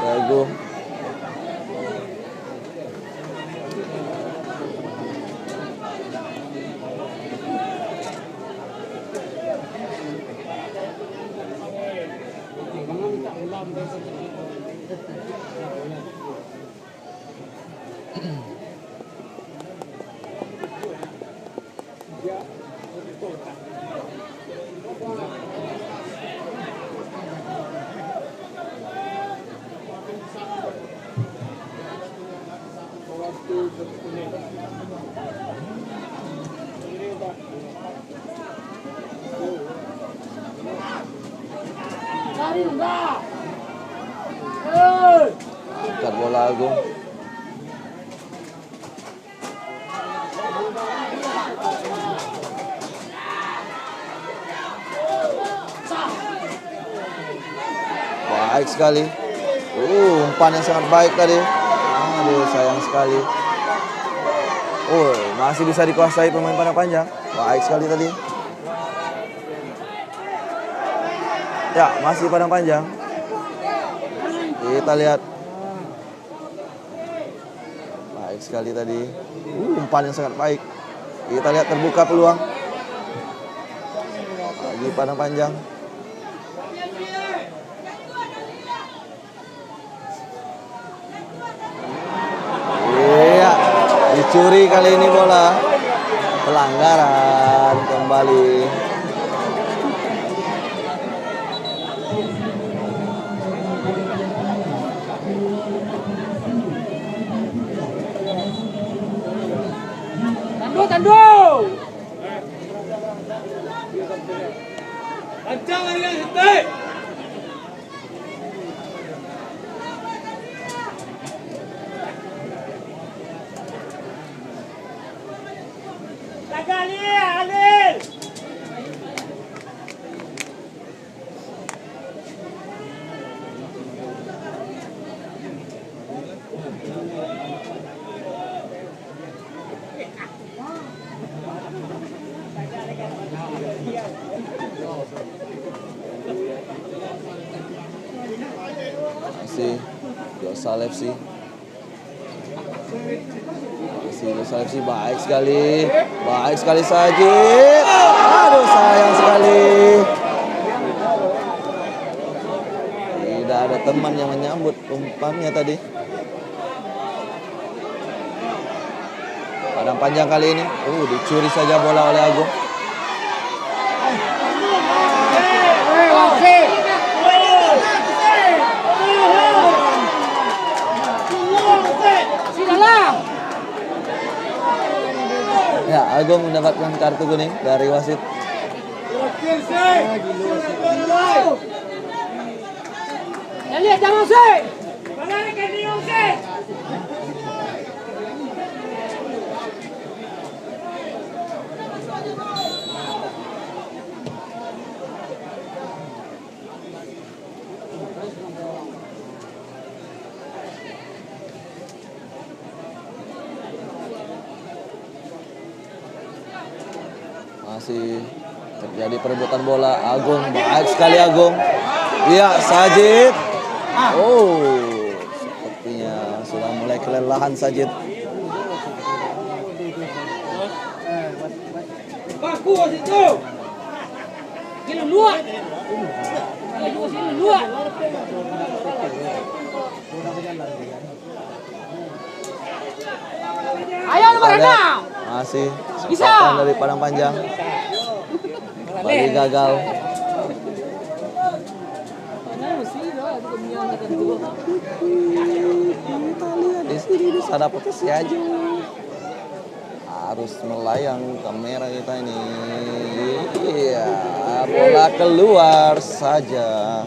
Ragu. Angkat bola Agung. Baik sekali. Umpan yang sangat baik tadi. Aduh, sayang sekali. Masih bisa dikuasai pemain Padang Panjang. Baik sekali tadi. Ya, masih Padang Panjang. Kita lihat. Baik sekali tadi. Umpan yang sangat baik. Kita lihat terbuka peluang. Lagi Padang Panjang. Iya, dicuri kali ini bola. Pelanggaran kembali. Tandu. Kencang lagi yang henti. Tagali, Alil. Masih Yosal FC. Baik sekali Sajid. Aduh, sayang sekali. Tidak ada teman yang menyambut umpannya tadi. Padang Panjang kali ini. Dicuri saja bola oleh Agung. Ya, Agung mendapatkan kartu kuning dari wasit. Ya lihat jangan sih. Balikan dia sih. Masih terjadi perebutan bola. Agung, baik sekali Agung. Iya, Sajid. Sepertinya sudah mulai kelelahan Sajid. Baku situ. Gila luar. Ayo nomor 6. Masih Bisa. kesempatan dari Padang Panjang. Kembali gagal. Kita lihat di sini bisa dapat si Ajo. Harus melayang kamera kita ini. Iya, bola keluar saja.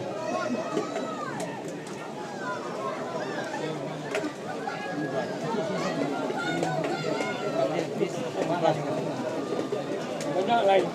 Banyak lain.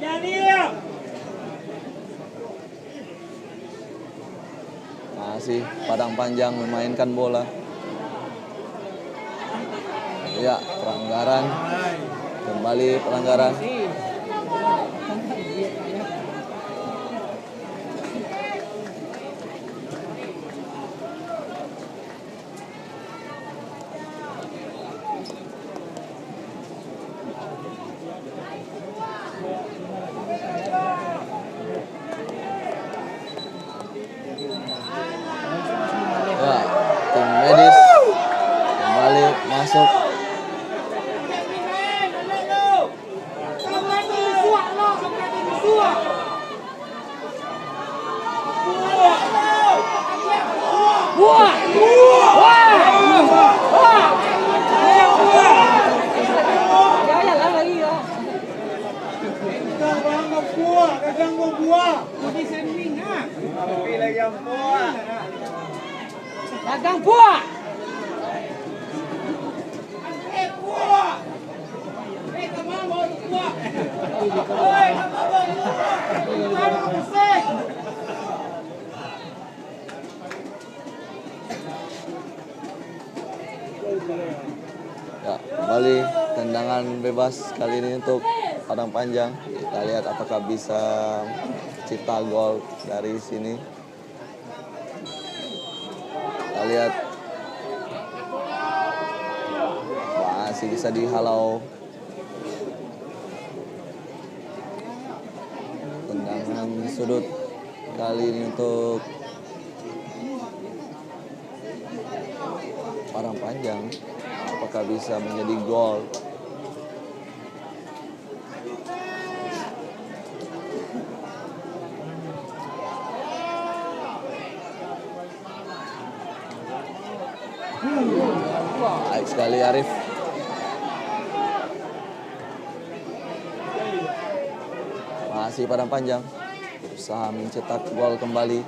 Daniel. Masih Padang Panjang memainkan bola. Ya, pelanggaran. Kembali pelanggaran. Ya, tim medis kembali masuk. Dagang buah. Ya, kembali tendangan bebas kali ini untuk Padang Panjang. Kita lihat apakah bisa cipta gol dari sini. Kita lihat masih bisa dihalau. Tendangan sudut kali ini untuk Padang Panjang. Apakah bisa menjadi gol? Baik sekali Arif. Masih Padang Panjang berusaha mencetak gol kembali.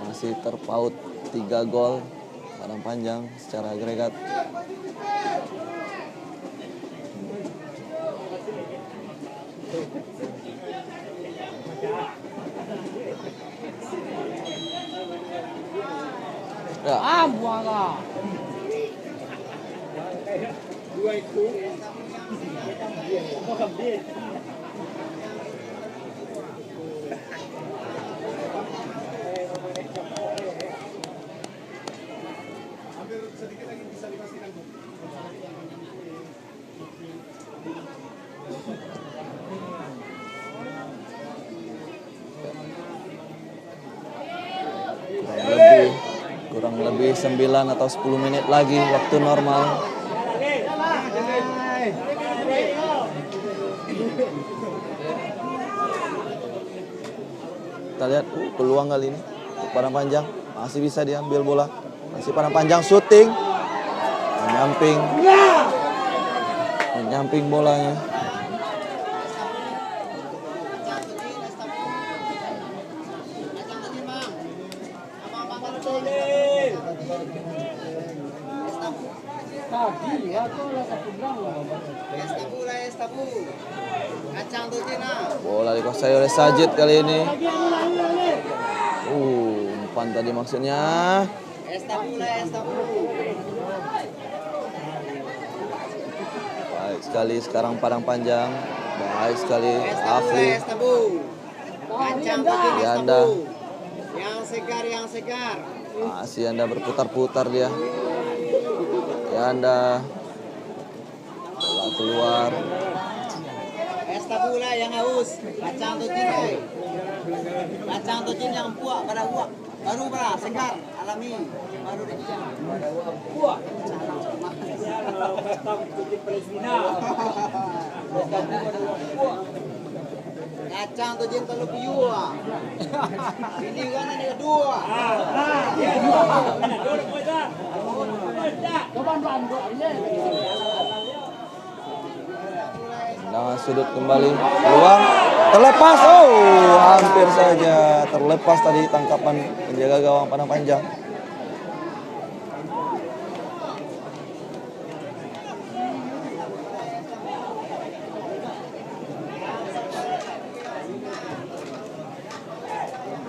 Masih terpaut 3 gol Padang Panjang secara agregat. Ya. Buanglah. Dua itu. Kurang lebih 9 atau 10 menit lagi waktu normal. Kita lihat peluang kali ini untuk Padang Panjang. Masih bisa diambil bola. Masih Padang Panjang syuting. Menyamping bolanya. Bola dikuasai oleh Sajid kali ini. Umpan tadi maksudnya. Baik sekali sekarang Padang Panjang. Baik sekali Afli. Kacang begini, Yanda. yang segar. Masih Anda berputar-putar dia. Ya Anda bola keluar. Pesta bola yang haus, kacang atau jin, kacang atau jin yang puak pada uak, baru pada segar, alami, baru dikicam. Puak. Kacang atau jin terlalu piu. Ini kan ada dua. Tendangan sudut kembali, peluang terlepas. Oh, hampir saja terlepas tadi tangkapan penjaga gawang Padang Panjang.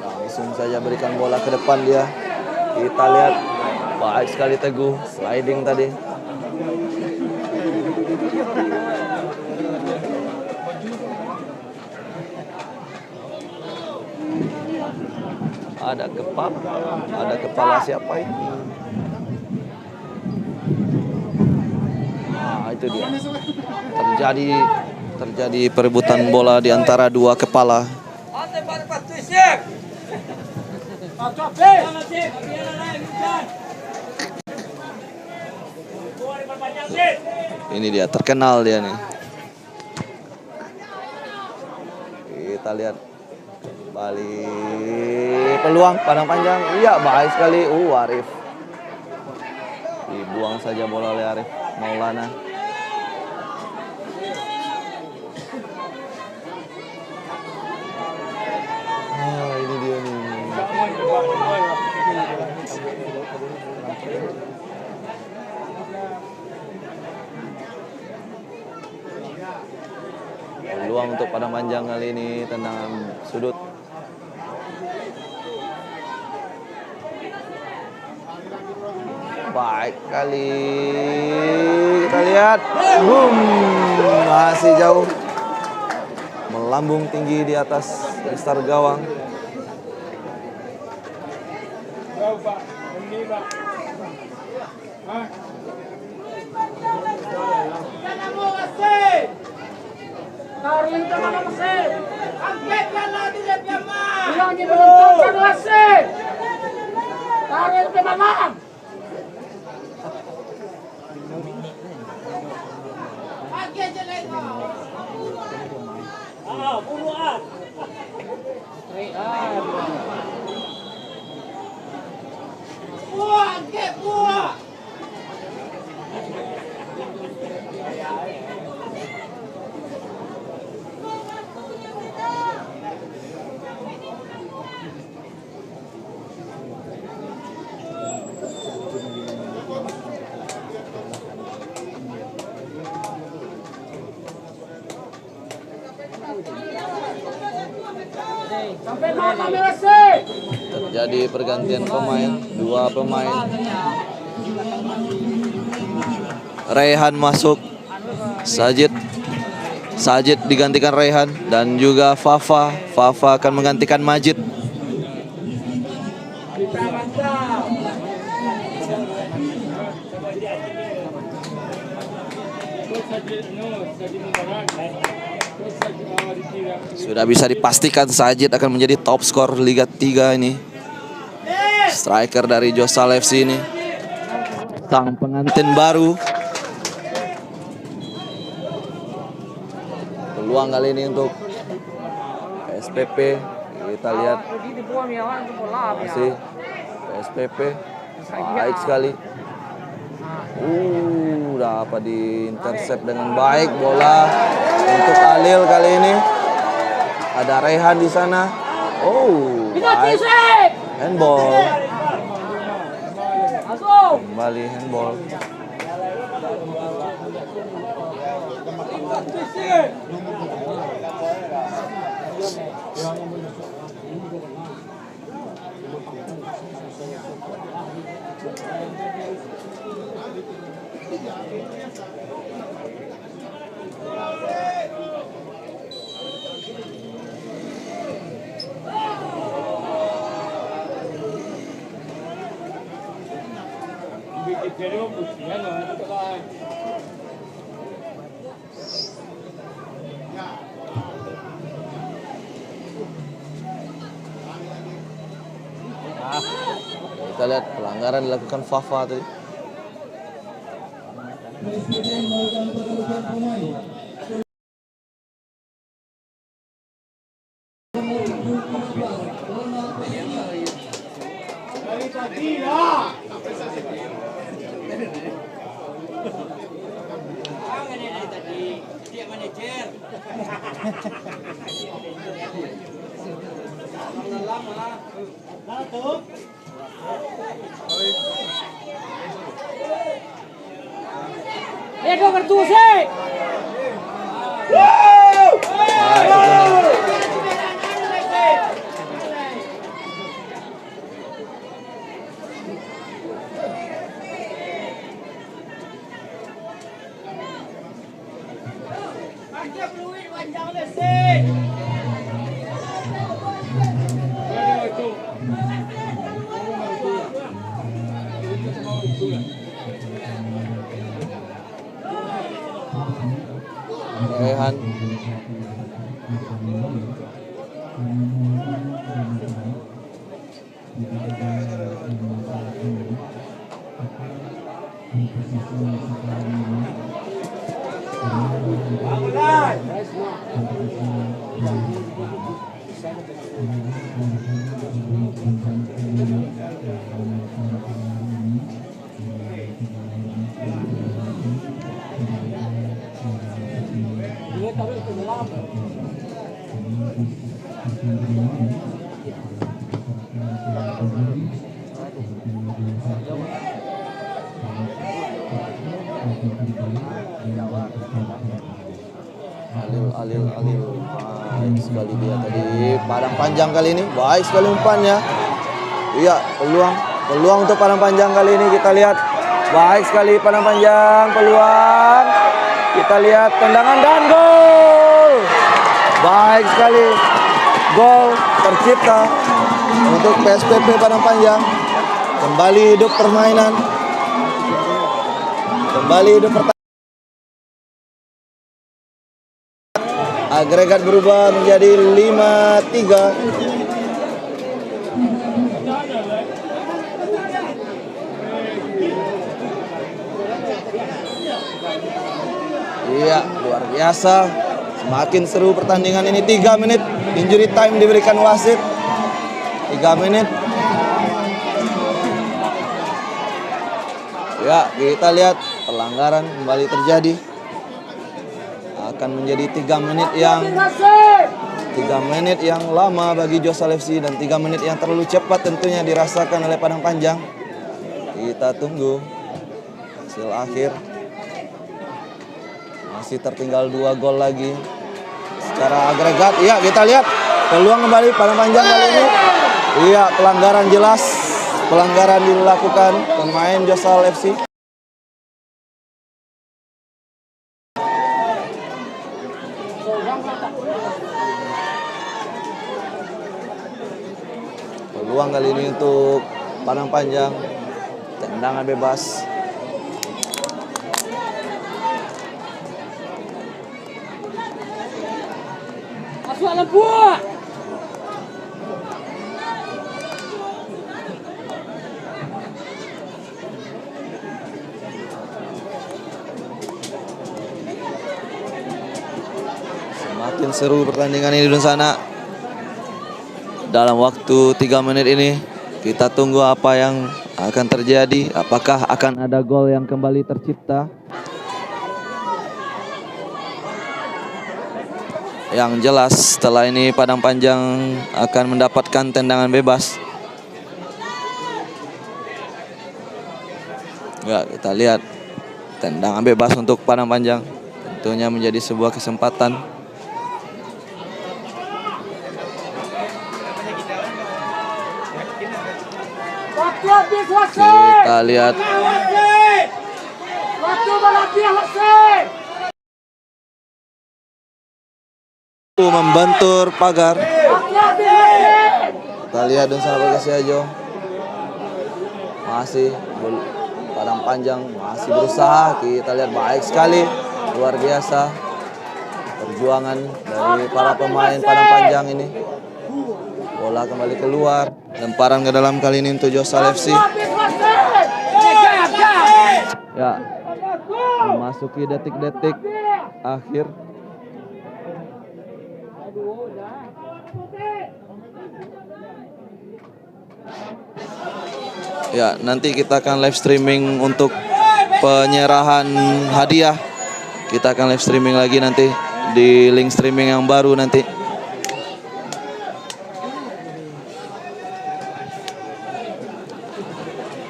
Langsung saja berikan bola ke depan dia. Kita lihat baik sekali Teguh sliding tadi. Ada kepala siapa ini? Nah, itu dia. Terjadi perebutan bola di antara dua kepala. Ini dia, terkenal dia nih. Kita lihat kembali peluang Padang Panjang. Iya, baik sekali. Arif. Dibuang saja bola oleh Arif Maulana. Ini dia nih. Peluang untuk Padang Panjang kali ini, tendangan sudut. Baik kali, kita lihat, masih jauh, melambung tinggi di atas mistar gawang. Terjadi pergantian pemain, dua pemain. Raihan masuk, Sajid digantikan Raihan, dan juga Fafa akan menggantikan Majid. Sudah bisa dipastikan Sajid akan menjadi top skor Liga 3 ini. Striker dari Josal FC ini, sang pengantin baru. Peluang kali ini untuk PSPP. Kita lihat masih PSPP, baik sekali. Dapat diintersep dengan baik bola untuk Alil kali ini. Ada Rehan di sana. Baik. Handball. Kembali handball. Kita lihat pelanggaran dilakukan Fafa tadi. Edo Bertuse. Rehan. Alil baik sekali dia tadi, Padang Panjang kali ini baik sekali umpannya. Iya, peluang untuk Padang Panjang kali ini kita lihat baik sekali Padang Panjang, peluang kita lihat tendangan dan gol. Baik sekali, gol tercipta untuk PSPP Padang Panjang. Kembali hidup permainan, kembali hidup pertandingan. Agregat berubah menjadi 5-3. Iya, luar biasa. Semakin seru pertandingan ini. 3 menit injury time diberikan wasit. 3 menit. Ya, kita lihat pelanggaran kembali terjadi. Akan menjadi 3 menit yang lama bagi Josal FC dan 3 menit yang terlalu cepat tentunya dirasakan oleh Padang Panjang. Kita tunggu hasil akhir. Masih tertinggal 2 gol lagi secara agregat. Iya, kita lihat peluang kembali Padang Panjang kali ini. Iya, pelanggaran jelas, pelanggaran dilakukan pemain Josal FC. Peluang kali ini untuk Padang Panjang, tendangan bebas. Masuk alam buah. Semakin seru pertandingan ini di sana. Dalam waktu 3 menit ini kita tunggu apa yang akan terjadi. Apakah akan ada gol yang kembali tercipta? Yang jelas setelah ini Padang Panjang akan mendapatkan tendangan bebas. Ya, kita lihat tendangan bebas untuk Padang Panjang. Tentunya menjadi sebuah kesempatan. Kita lihat membentur pagar. Kita lihat dan sana Bagasi Ajo masih Padang Panjang masih berusaha. Kita lihat baik sekali, luar biasa perjuangan dari para pemain Padang Panjang ini. Bola kembali keluar, lemparan ke dalam kali ini untuk Josal FC. Ya, memasuki detik-detik akhir. Ya, nanti kita akan live streaming untuk penyerahan hadiah. Kita akan live streaming lagi nanti di link streaming yang baru nanti.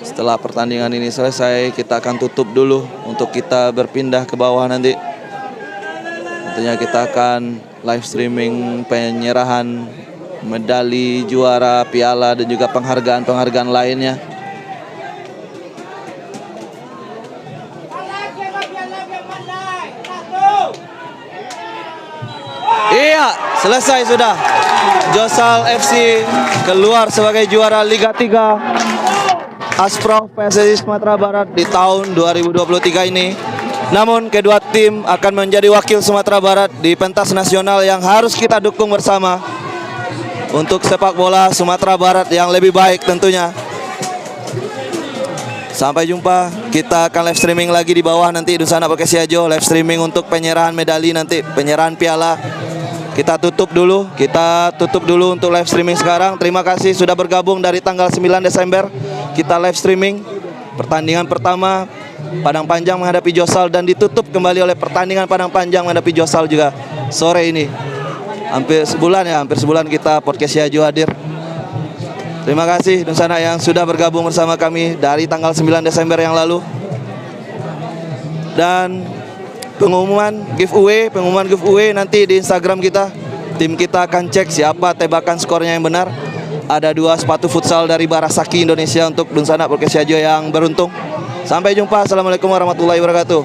Setelah pertandingan ini selesai, kita akan tutup dulu untuk kita berpindah ke bawah nanti. Tentunya kita akan live streaming penyerahan medali juara, piala, dan juga penghargaan-penghargaan lainnya. Iya, selesai sudah. Josal FC keluar sebagai juara Liga 3 Asprof PSSI Sumatera Barat di tahun 2023 ini. Namun kedua tim akan menjadi wakil Sumatera Barat di pentas nasional yang harus kita dukung bersama untuk sepak bola Sumatera Barat yang lebih baik tentunya. Sampai jumpa. Kita akan live streaming lagi di bawah nanti Dunsana Podcast Siajo, live streaming untuk penyerahan medali nanti, penyerahan piala. Kita tutup dulu untuk live streaming sekarang. Terima kasih sudah bergabung dari tanggal 9 Desember. Kita live streaming pertandingan pertama Padang Panjang menghadapi Josal, dan ditutup kembali oleh pertandingan Padang Panjang menghadapi Josal juga sore ini. Hampir sebulan kita Podcast Siajo hadir. Terima kasih Dunsana yang sudah bergabung bersama kami dari tanggal 9 Desember yang lalu. Dan pengumuman giveaway nanti di Instagram kita. Tim kita akan cek siapa tebakan skornya yang benar. Ada 2 sepatu futsal dari Barasaki Indonesia untuk Dunsana Podcast Siajo yang beruntung. Sampai jumpa. Assalamualaikum warahmatullahi wabarakatuh.